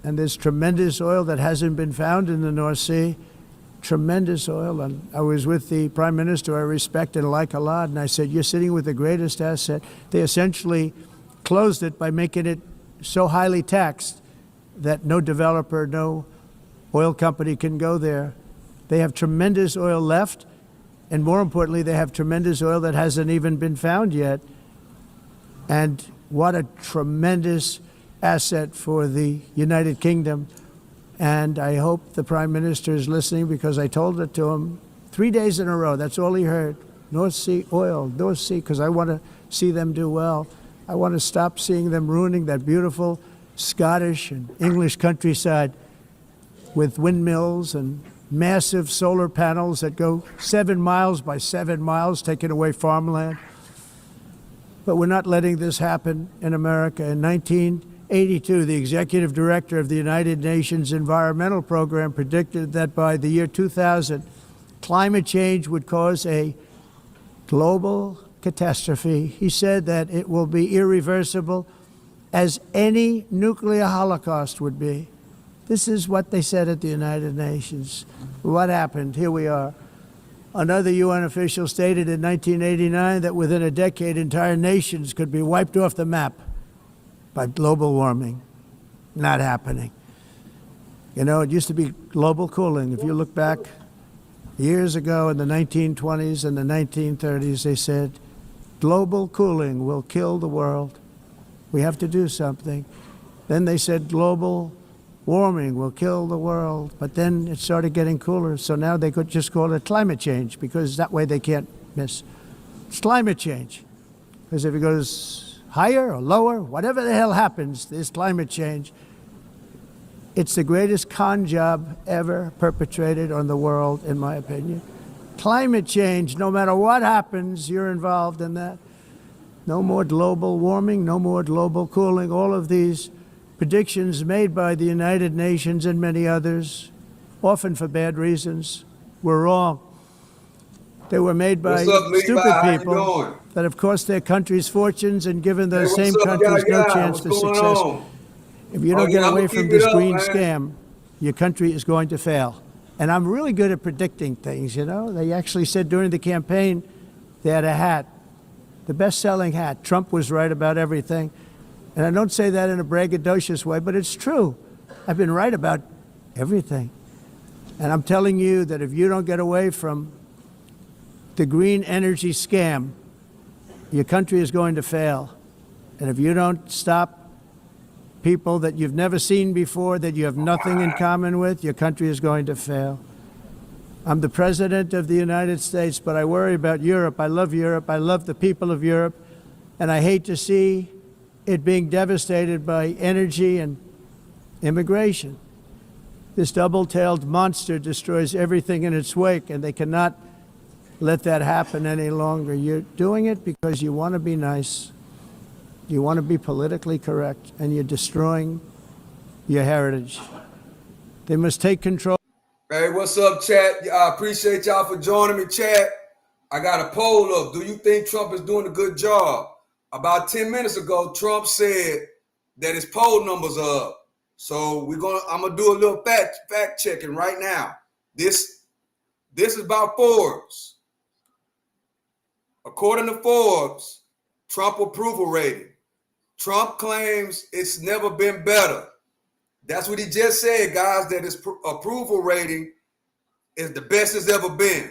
[SPEAKER 2] and there's tremendous oil that hasn't been found in the North Sea. Tremendous oil. And I was with the Prime Minister I respect and like a lot, and I said, you're sitting with the greatest asset. They essentially closed it by making it so highly taxed that no developer, no oil company can go there. They have tremendous oil left, and more importantly, they have tremendous oil that hasn't even been found yet. And what a tremendous asset for the United Kingdom. And I hope the Prime Minister is listening, because I told it to him 3 days in a row. That's all he heard. North Sea oil, North Sea, because I want to see them do well. I want to stop seeing them ruining that beautiful Scottish and English countryside with windmills and massive solar panels that go 7 miles by 7 miles, taking away farmland. But we're not letting this happen in America. In 1982, the executive director of the United Nations Environmental Program predicted that by the year 2000, climate change would cause a global catastrophe. He said that it will be irreversible, as any nuclear holocaust would be. This is what they said at the United Nations. What happened? Here we are. Another UN official stated in 1989 that within a decade, entire nations could be wiped off the map by global warming. Not happening. You know, it used to be global cooling. If you look back years ago in the 1920s and the 1930s, they said, global cooling will kill the world. We have to do something. Then they said global warming will kill the world. But then it started getting cooler. So now they could just call it climate change, because that way they can't miss. It's climate change. Because if it goes higher or lower, whatever the hell happens, there's climate change. It's the greatest con job ever perpetrated on the world, in my opinion. Climate change, no matter what happens, you're involved in that. No more global warming, no more global cooling. All of these predictions made by the United Nations and many others, often for bad reasons, were wrong. They were made by stupid people that have cost their countries fortunes and given those same countries no chance for success. If you don't get away from this green scam, your country is going to fail. And I'm really good at predicting things, you know. They actually said during the campaign they had a hat, the best-selling hat. Trump was right about everything. And I don't say that in a braggadocious way, but it's true. I've been right about everything. And I'm telling you that if you don't get away from the green energy scam, your country is going to fail. And if you don't stop people that you've never seen before, that you have nothing in common with, your country is going to fail. I'm the President of the United States, but I worry about Europe. I love Europe. I love the people of Europe. And I hate to see it being devastated by energy and immigration. This double-tailed monster destroys everything in its wake, and they cannot let that happen any longer. You're doing it because you want to be nice. You want to be politically correct, and you're destroying your heritage. They must take control.
[SPEAKER 1] Hey, what's up, chat? I appreciate y'all for joining me, chat. I got a poll up. Do you think Trump is doing a good job? About 10 minutes ago, Trump said that his poll numbers are up. So I'm gonna do a little fact checking right now. This is about Forbes. According to Forbes, Trump approval rating. Trump claims it's never been better. That's what he just said, guys, that his approval rating is the best it's ever been.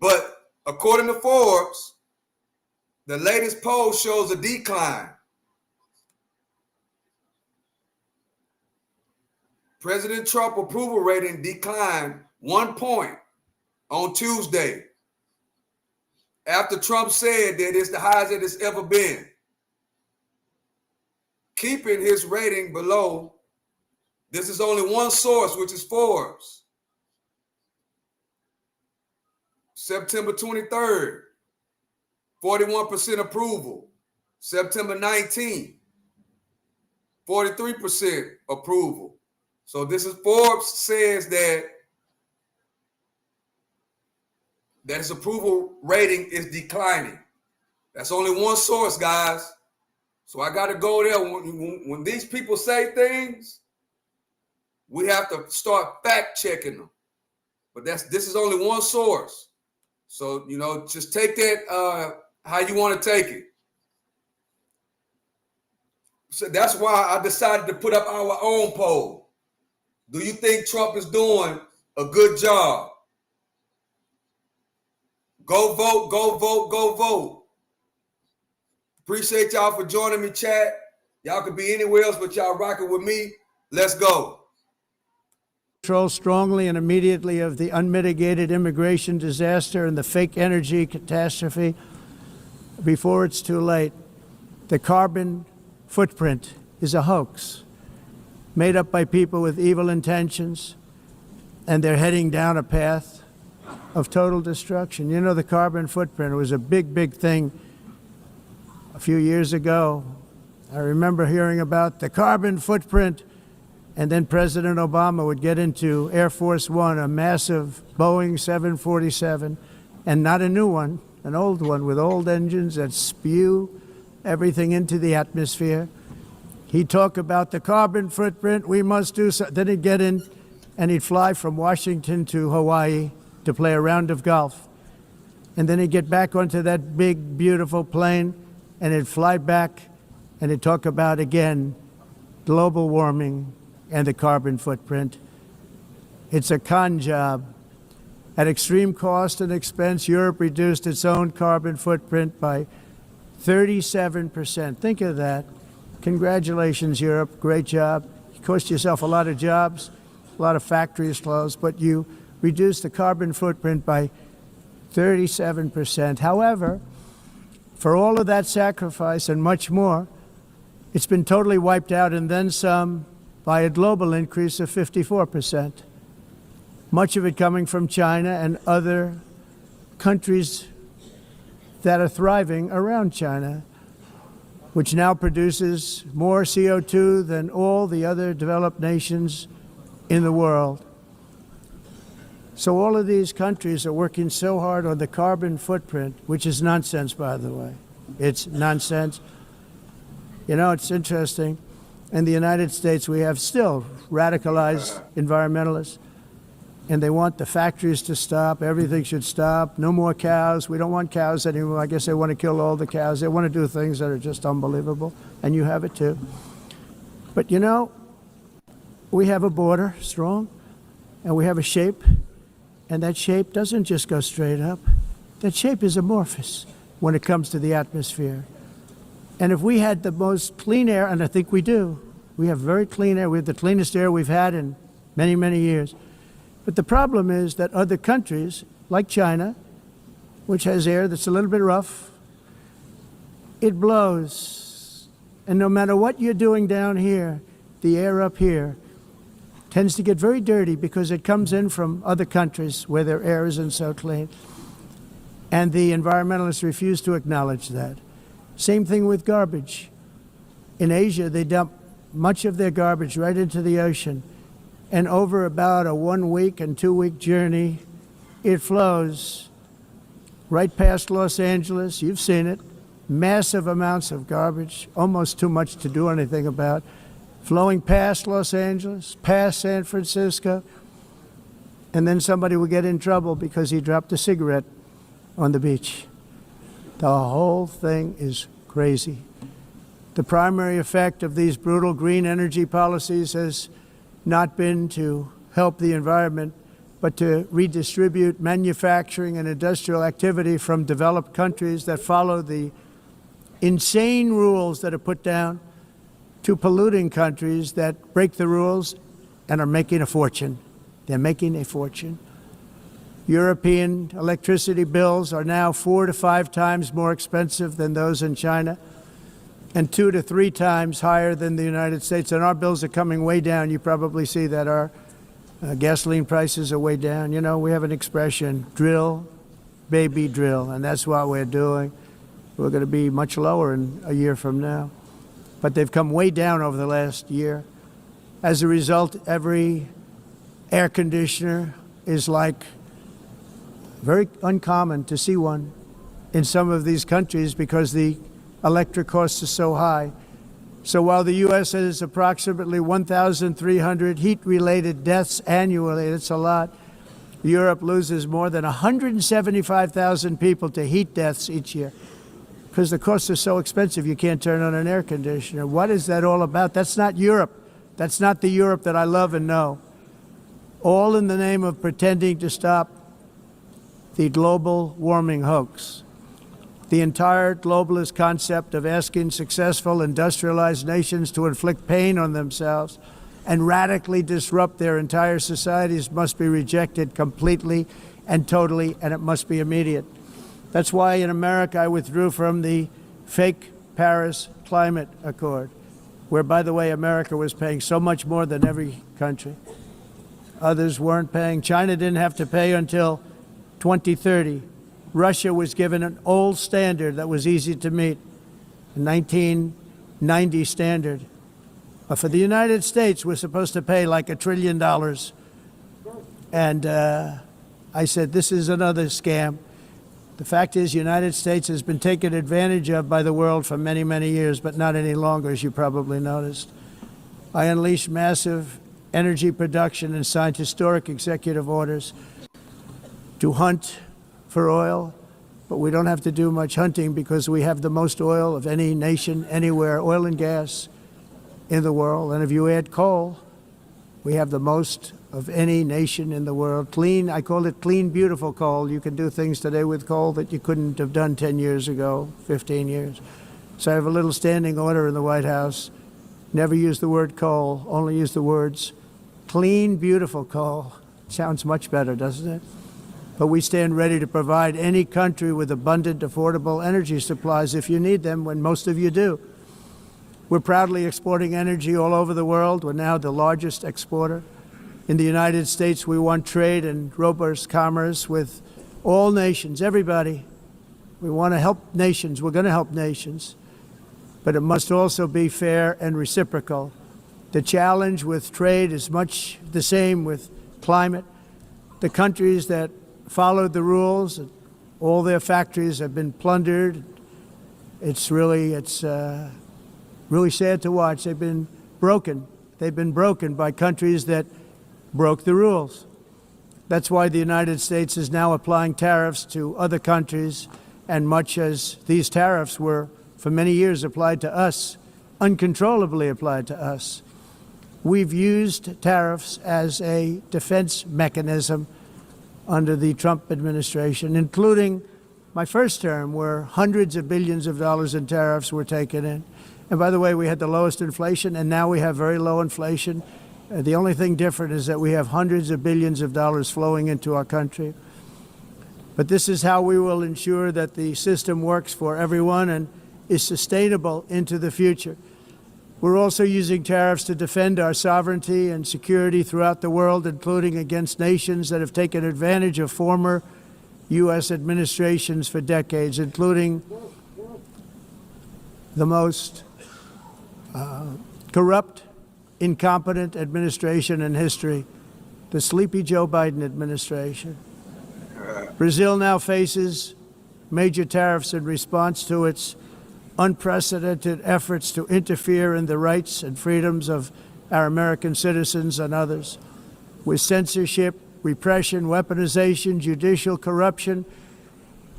[SPEAKER 1] But according to Forbes, the latest poll shows a decline. President Trump approval rating declined 1 point on Tuesday after Trump said that it's the highest it has ever been, keeping his rating below. This is only one source, which is Forbes. September 23rd, 41% approval. September 19th, 43% approval. So this is Forbes says that his approval rating is declining. That's only one source, guys. So I got to go there. When these people say things, we have to start fact checking them. But this is only one source. So, just take that how you want to take it. So that's why I decided to put up our own poll. Do you think Trump is doing a good job? Go vote, go vote, go vote. Appreciate y'all for joining me, chat. Y'all could be anywhere else, but y'all rocking with me. Let's go.
[SPEAKER 2] Control strongly and immediately of the unmitigated immigration disaster and the fake energy catastrophe before it's too late. The carbon footprint is a hoax made up by people with evil intentions, and they're heading down a path of total destruction. You know, the carbon footprint was a big, big thing a few years ago. I remember hearing about the carbon footprint, and then President Obama would get into Air Force One, a massive Boeing 747, and not a new one, an old one with old engines that spew everything into the atmosphere. He'd talk about the carbon footprint, we must do so. Then he'd get in and he'd fly from Washington to Hawaii to play a round of golf. And then he'd get back onto that big, beautiful plane and he'd fly back and he'd talk about, again, global warming and the carbon footprint. It's a con job. At extreme cost and expense, Europe reduced its own carbon footprint by 37%. Think of that. Congratulations, Europe. Great job. You cost yourself a lot of jobs, a lot of factories closed, but you reduced the carbon footprint by 37%. However, for all of that sacrifice and much more, it's been totally wiped out and then some by a global increase of 54%. Much of it coming from China and other countries that are thriving around China, which now produces more CO2 than all the other developed nations in the world. So all of these countries are working so hard on the carbon footprint, which is nonsense, by the way. It's nonsense. You know, it's interesting. In the United States, we have still radicalized environmentalists, and they want the factories to stop. Everything should stop. No more cows. We don't want cows anymore. I guess they want to kill all the cows. They want to do things that are just unbelievable, and you have it too. But you know, we have a border, strong, and we have a shape, and that shape doesn't just go straight up. That shape is amorphous when it comes to the atmosphere. And if we had the most clean air, and I think we do, we have very clean air. We have the cleanest air we've had in many, many years. But the problem is that other countries, like China, which has air that's a little bit rough, it blows. And no matter what you're doing down here, the air up here tends to get very dirty because it comes in from other countries where their air isn't so clean. And the environmentalists refuse to acknowledge that. Same thing with garbage. In Asia, they dump much of their garbage right into the ocean. And over about a 1 week and 2 week journey, it flows right past Los Angeles. You've seen it. Massive amounts of garbage, almost too much to do anything about, flowing past Los Angeles, past San Francisco. And then somebody will get in trouble because he dropped a cigarette on the beach. The whole thing is crazy. The primary effect of these brutal green energy policies has not been to help the environment, but to redistribute manufacturing and industrial activity from developed countries that follow the insane rules that are put down to polluting countries that break the rules and are making a fortune. They're making a fortune. European electricity bills are now 4 to 5 times more expensive than those in China, and 2 to 3 times higher than the United States. And our bills are coming way down. You probably see that our gasoline prices are way down. You know, we have an expression, drill, baby, drill, and that's what we're doing. We're going to be much lower in a year from now. But they've come way down over the last year. As a result, every air conditioner is like very uncommon to see one in some of these countries because the electric costs are so high. So while the U.S. has approximately 1,300 heat-related deaths annually, that's a lot, Europe loses more than 175,000 people to heat deaths each year because the costs are so expensive you can't turn on an air conditioner. What is that all about? That's not Europe. That's not the Europe that I love and know. All in the name of pretending to stop the global warming hoax. The entire globalist concept of asking successful industrialized nations to inflict pain on themselves and radically disrupt their entire societies must be rejected completely and totally, and it must be immediate. That's why in America I withdrew from the fake Paris Climate Accord, where, by the way, America was paying so much more than every country. Others weren't paying. China didn't have to pay until 2030. Russia was given an old standard that was easy to meet, a 1990 standard. But for the United States, we're supposed to pay like $1 trillion. And I said, this is another scam. The fact is, the United States has been taken advantage of by the world for many, many years, but not any longer, as you probably noticed. I unleashed massive energy production and signed historic executive orders to hunt for oil, but we don't have to do much hunting because we have the most oil of any nation anywhere, oil and gas in the world. And if you add coal, we have the most of any nation in the world. Clean, I call it clean, beautiful coal. You can do things today with coal that you couldn't have done 10 years ago, 15 years. So I have a little standing order in the White House. Never use the word coal, only use the words clean, beautiful coal. Sounds much better, doesn't it? But we stand ready to provide any country with abundant, affordable energy supplies if you need them, when most of you do. We're proudly exporting energy all over the world. We're now the largest exporter. In the United States, we want trade and robust commerce with all nations, everybody. We want to help nations. We're going to help nations. But it must also be fair and reciprocal. The challenge with trade is much the same with climate. The countries that followed the rules, all their factories have been plundered. It's really sad to watch. They've been broken. They've been broken by countries that broke the rules. That's why the United States is now applying tariffs to other countries, and much as these tariffs were for many years applied to us, uncontrollably applied to us. We've used tariffs as a defense mechanism under the Trump administration, including my first term, where hundreds of billions of dollars in tariffs were taken in. And by the way, we had the lowest inflation, and now we have very low inflation. The only thing different is that we have hundreds of billions of dollars flowing into our country. But this is how we will ensure that the system works for everyone and is sustainable into the future. We're also using tariffs to defend our sovereignty and security throughout the world, including against nations that have taken advantage of former U.S. administrations for decades, including the most corrupt, incompetent administration in history, the sleepy Joe Biden administration. Brazil now faces major tariffs in response to its unprecedented efforts to interfere in the rights and freedoms of our American citizens and others, with censorship, repression, weaponization, judicial corruption,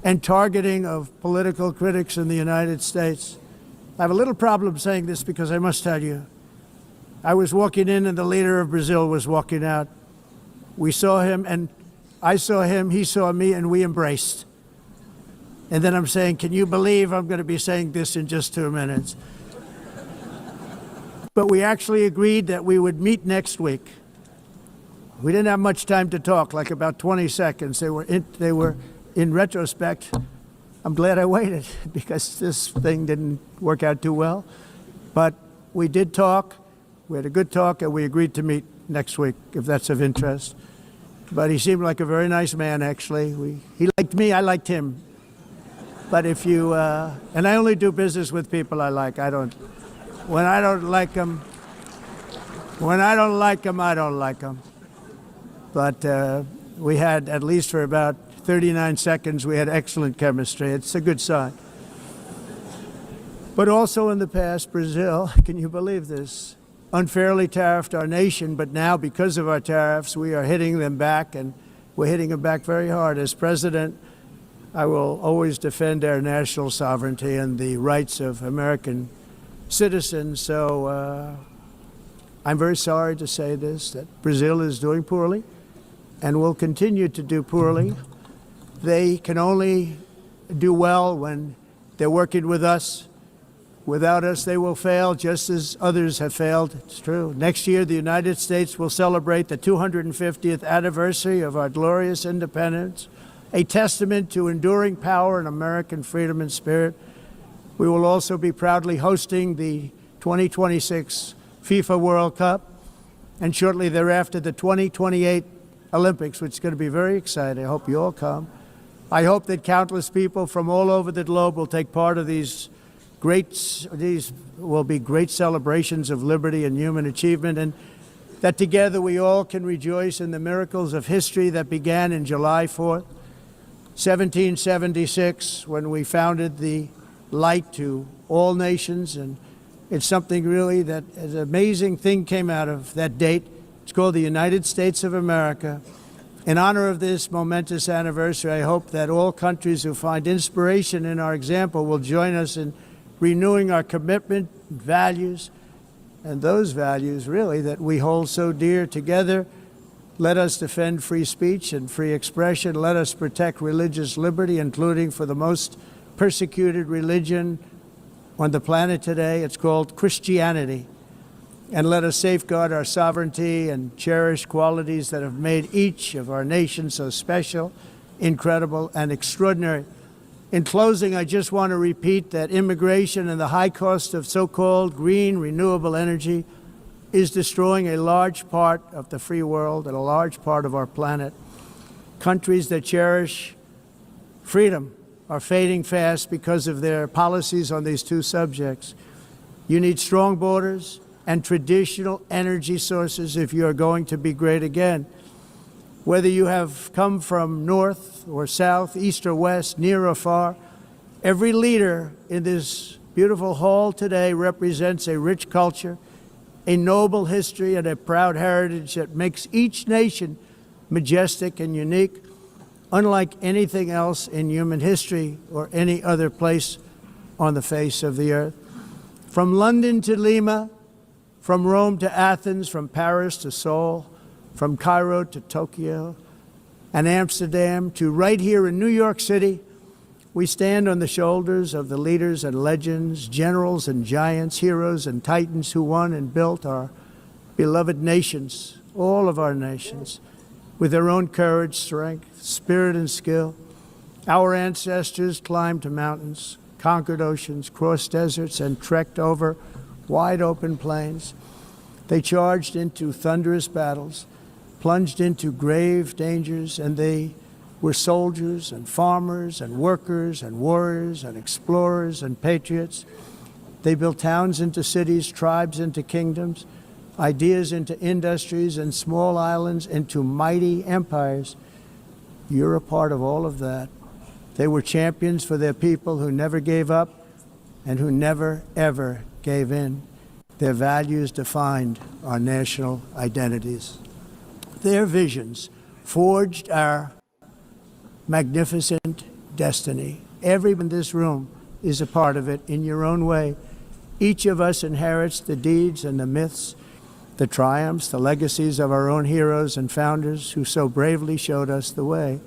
[SPEAKER 2] and targeting of political critics in the United States. I have a little problem saying this because I must tell you, I was walking in and the leader of Brazil was walking out. We saw him, and I saw him, he saw me, and we embraced. And then I'm saying, can you believe I'm going to be saying this in just 2 minutes? But we actually agreed that we would meet next week. We didn't have much time to talk, like about 20 seconds. They were in retrospect, I'm glad I waited because this thing didn't work out too well. But we did talk. We had a good talk, and we agreed to meet next week, if that's of interest. But he seemed like a very nice man, actually. He liked me, I liked him. But if you, and I only do business with people I like. When I don't like them, I don't like them. But we had, at least for about 39 seconds, we had excellent chemistry. It's a good sign. But also in the past, Brazil, can you believe this, unfairly tariffed our nation, but now because of our tariffs, we are hitting them back, and we're hitting them back very hard. As president, I will always defend our national sovereignty and the rights of American citizens. So I'm very sorry to say this, that Brazil is doing poorly and will continue to do poorly. They can only do well when they're working with us. Without us, they will fail, just as others have failed. It's true. Next year, the United States will celebrate the 250th anniversary of our glorious independence, a testament to enduring power and American freedom and spirit. We will also be proudly hosting the 2026 FIFA World Cup, and shortly thereafter, the 2028 Olympics, which is going to be very exciting. I hope you all come. I hope that countless people from all over the globe will take part of these will be great celebrations of liberty and human achievement, and that together we all can rejoice in the miracles of history that began in July 4th, 1776, when we founded the light to all nations. And it's something really that an amazing thing came out of that date. It's called the United States of America. In honor of this momentous anniversary, I hope that all countries who find inspiration in our example will join us in renewing our commitment, values, and those values really that we hold so dear. Together, let us defend free speech and free expression. Let us protect religious liberty, including for the most persecuted religion on the planet today. It's called Christianity. And let us safeguard our sovereignty and cherish qualities that have made each of our nations so special, incredible, and extraordinary. In closing, I just want to repeat that immigration and the high cost of so-called green renewable energy is destroying a large part of the free world and a large part of our planet. Countries that cherish freedom are fading fast because of their policies on these two subjects. You need strong borders and traditional energy sources if you are going to be great again. Whether you have come from north or south, east or west, near or far, every leader in this beautiful hall today represents a rich culture, a noble history, and a proud heritage that makes each nation majestic and unique, unlike anything else in human history or any other place on the face of the earth. From London to Lima, from Rome to Athens, from Paris to Seoul, from Cairo to Tokyo and Amsterdam to right here in New York City, we stand on the shoulders of the leaders and legends, generals and giants, heroes and titans who won and built our beloved nations, all of our nations, with their own courage, strength, spirit, and skill. Our ancestors climbed mountains, conquered oceans, crossed deserts, and trekked over wide open plains. They charged into thunderous battles, plunged into grave dangers, and they were soldiers and farmers and workers and warriors and explorers and patriots. They built towns into cities, tribes into kingdoms, ideas into industries, and small islands into mighty empires. You're a part of all of that. They were champions for their people who never gave up and who never, ever gave in. Their values defined our national identities. Their visions forged our magnificent destiny. Everyone in this room is a part of it in your own way. Each of us inherits the deeds and the myths the triumphs, the legacies of our own heroes and founders who so bravely showed us the way.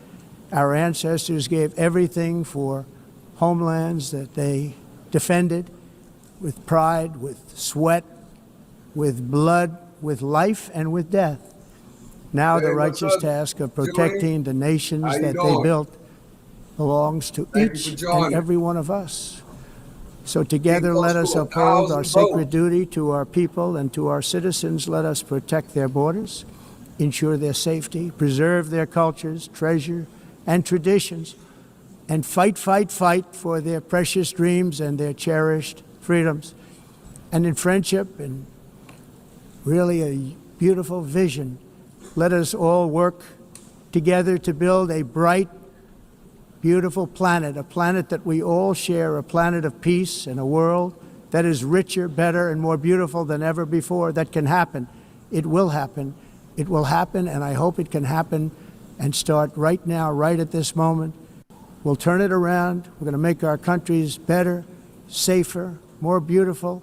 [SPEAKER 2] Our ancestors gave everything for homelands that they defended with pride, with sweat, with blood, with life, and with death. Now the righteous task of protecting the nations that they built belongs to each and every one of us. So together let us uphold our sacred duty to our people and to our citizens. Let us protect their borders, ensure their safety, preserve their cultures, treasure, and traditions, and fight for their precious dreams and their cherished freedoms. And in friendship and really a beautiful vision, let us all work together to build a bright, beautiful planet, a planet that we all share, a planet of peace and a world that is richer, better, and more beautiful than ever before. That can happen. It will happen. It will happen, and I hope it can happen and start right now, right at this moment. We'll turn it around. We're going to make our countries better, safer, more beautiful.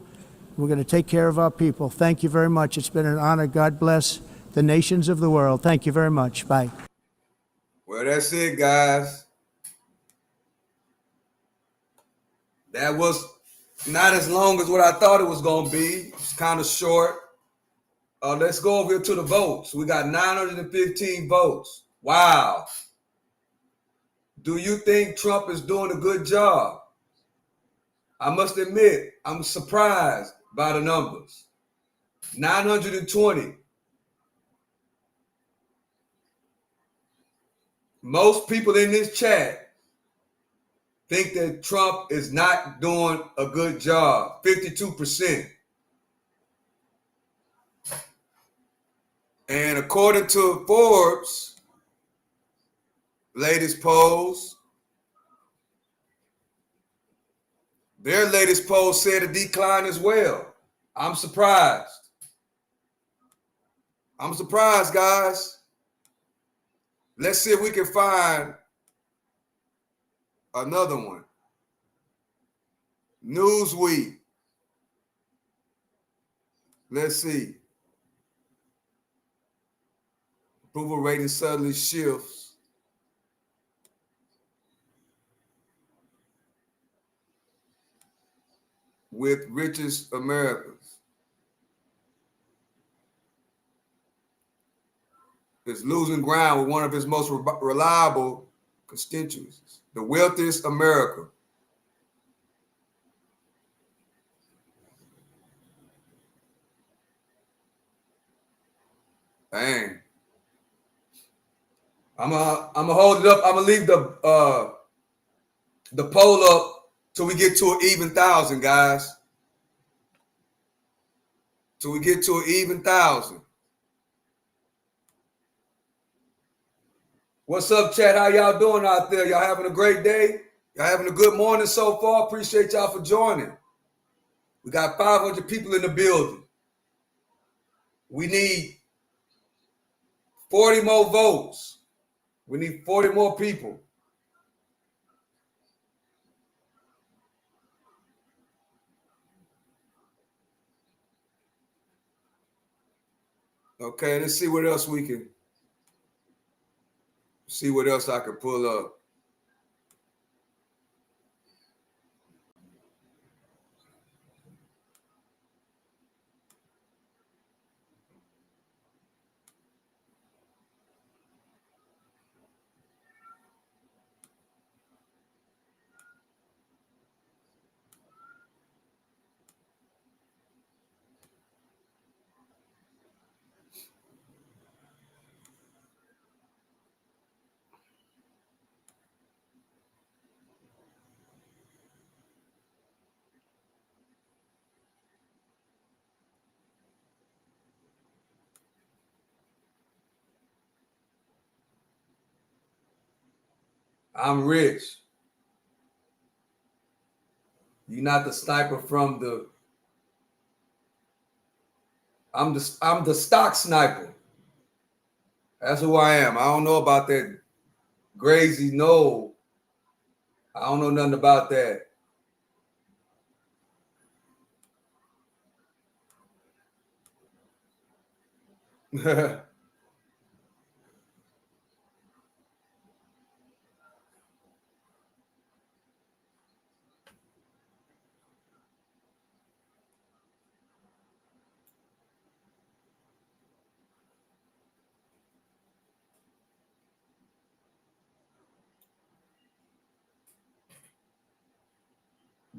[SPEAKER 2] We're going to take care of our people. Thank you very much. It's been an honor. God bless the nations of the world. Thank you very much. Bye.
[SPEAKER 1] Well, that's it, guys. That was not as long as what I thought it was going to be. It's kind of short. Let's go over here to the votes. We got 915 votes. Wow. Do you think Trump is doing a good job? I must admit, I'm surprised by the numbers. 920. Most people in this chat think that Trump is not doing a good job. 52%. And according to Forbes' latest polls, their latest poll said a decline as well. I'm surprised. I'm surprised, guys. Let's see if we can find another one. Newsweek. Let's see. Approval rating suddenly shifts. With richest Americans. Is losing ground with one of his most reliable constituencies, the wealthiest America. Dang. I'm gonna hold it up. I'm gonna leave the poll up till we get to an even thousand, guys. Till we get to an even thousand. What's up, chat? How y'all doing out there? Y'all having a great day? Y'all having a good morning so far? Appreciate y'all for joining. We got 500 people in the building. We need 40 more votes. We need 40 more people. Okay, let's see what else we can see what else I can pull up. I'm rich. You're not the sniper from the. I'm the stock sniper. That's who I am. I don't know about that crazy no. I don't know nothing about that.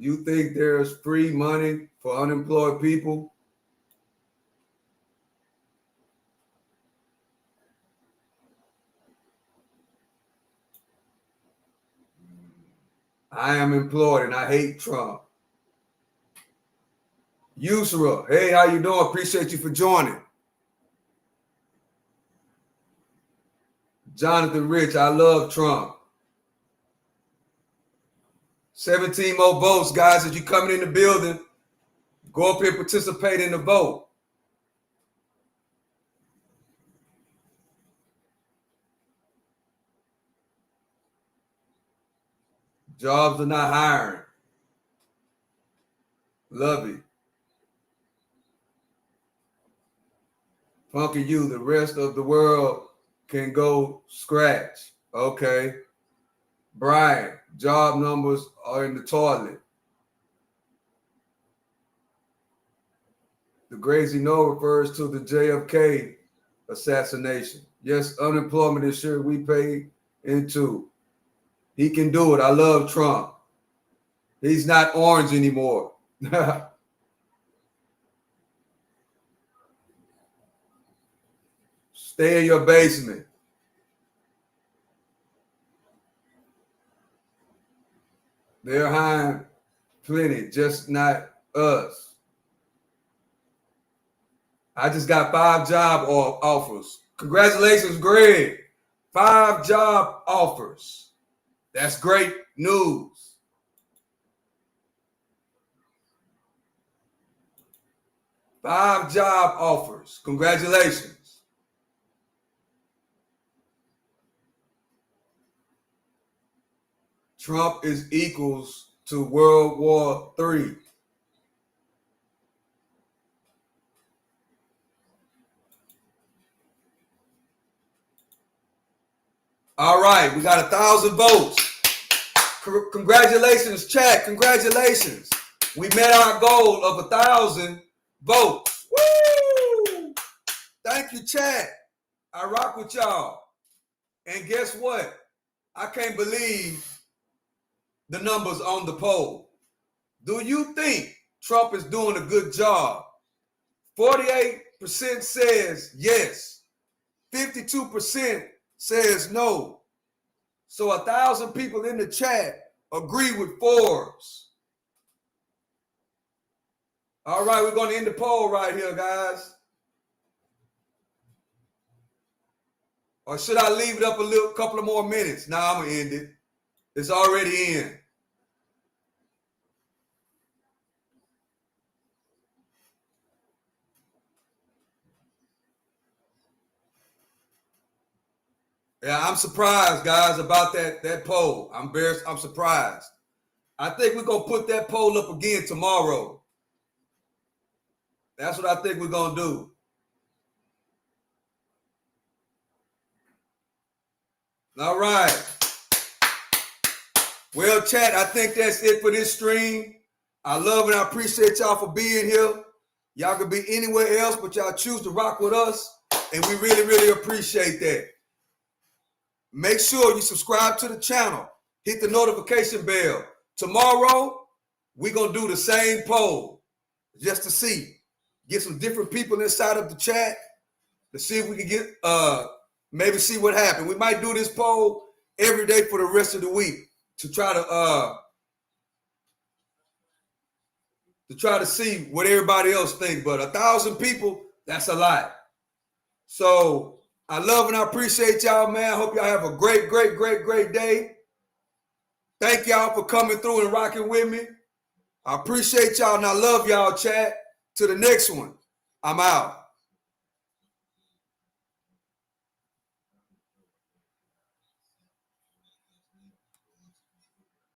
[SPEAKER 1] You think there's free money for unemployed people? I am employed and I hate Trump. Yusra, hey, how you doing? Appreciate you for joining. Jonathan Rich, I love Trump. 17 more votes, guys. As you coming in the building, go up here and participate in the vote. Jobs are not hiring. Love it. Funky you, the rest of the world can go scratch. Okay. Brian, job numbers are in the toilet. The crazy no refers to the JFK assassination. Yes, unemployment insurance we pay into. He can do it. I love Trump. He's not orange anymore. Stay in your basement. They're hiring plenty, just not us. I just got 5 job offers. Congratulations, Greg. 5 job offers. That's great news. Five job offers. Congratulations. Trump is equals to World War III. All right, we got 1,000 votes. Congratulations, chat. Congratulations. We met our goal of 1,000 votes. Woo! Thank you, chat. I rock with y'all. And guess what? I can't believe the numbers on the poll. Do you think Trump is doing a good job? 48% says yes. 52% says no. So 1,000 people in the chat agree with Forbes. All right, we're going to end the poll right here, guys. Or should I leave it up a couple of more minutes? Nah, I'm going to end it. It's already in. Yeah, I'm surprised, guys, about that poll. I'm surprised. I think we're going to put that poll up again tomorrow. That's what I think we're going to do. All right. Well, chat, I think that's it for this stream. I love and I appreciate y'all for being here. Y'all could be anywhere else, but y'all choose to rock with us, and we really, really appreciate that. Make sure you subscribe to the channel. Hit the notification bell. Tomorrow, we're going to do the same poll just to see. Get some different people inside of the chat to see if we can get, maybe see what happens. We might do this poll every day for the rest of the week to try to see what everybody else thinks. But 1,000 people, that's a lot. So I love and I appreciate y'all, man. I hope y'all have a great, great, great, great day. Thank y'all for coming through and rocking with me. I appreciate y'all and I love y'all, chat. To the next one. I'm out.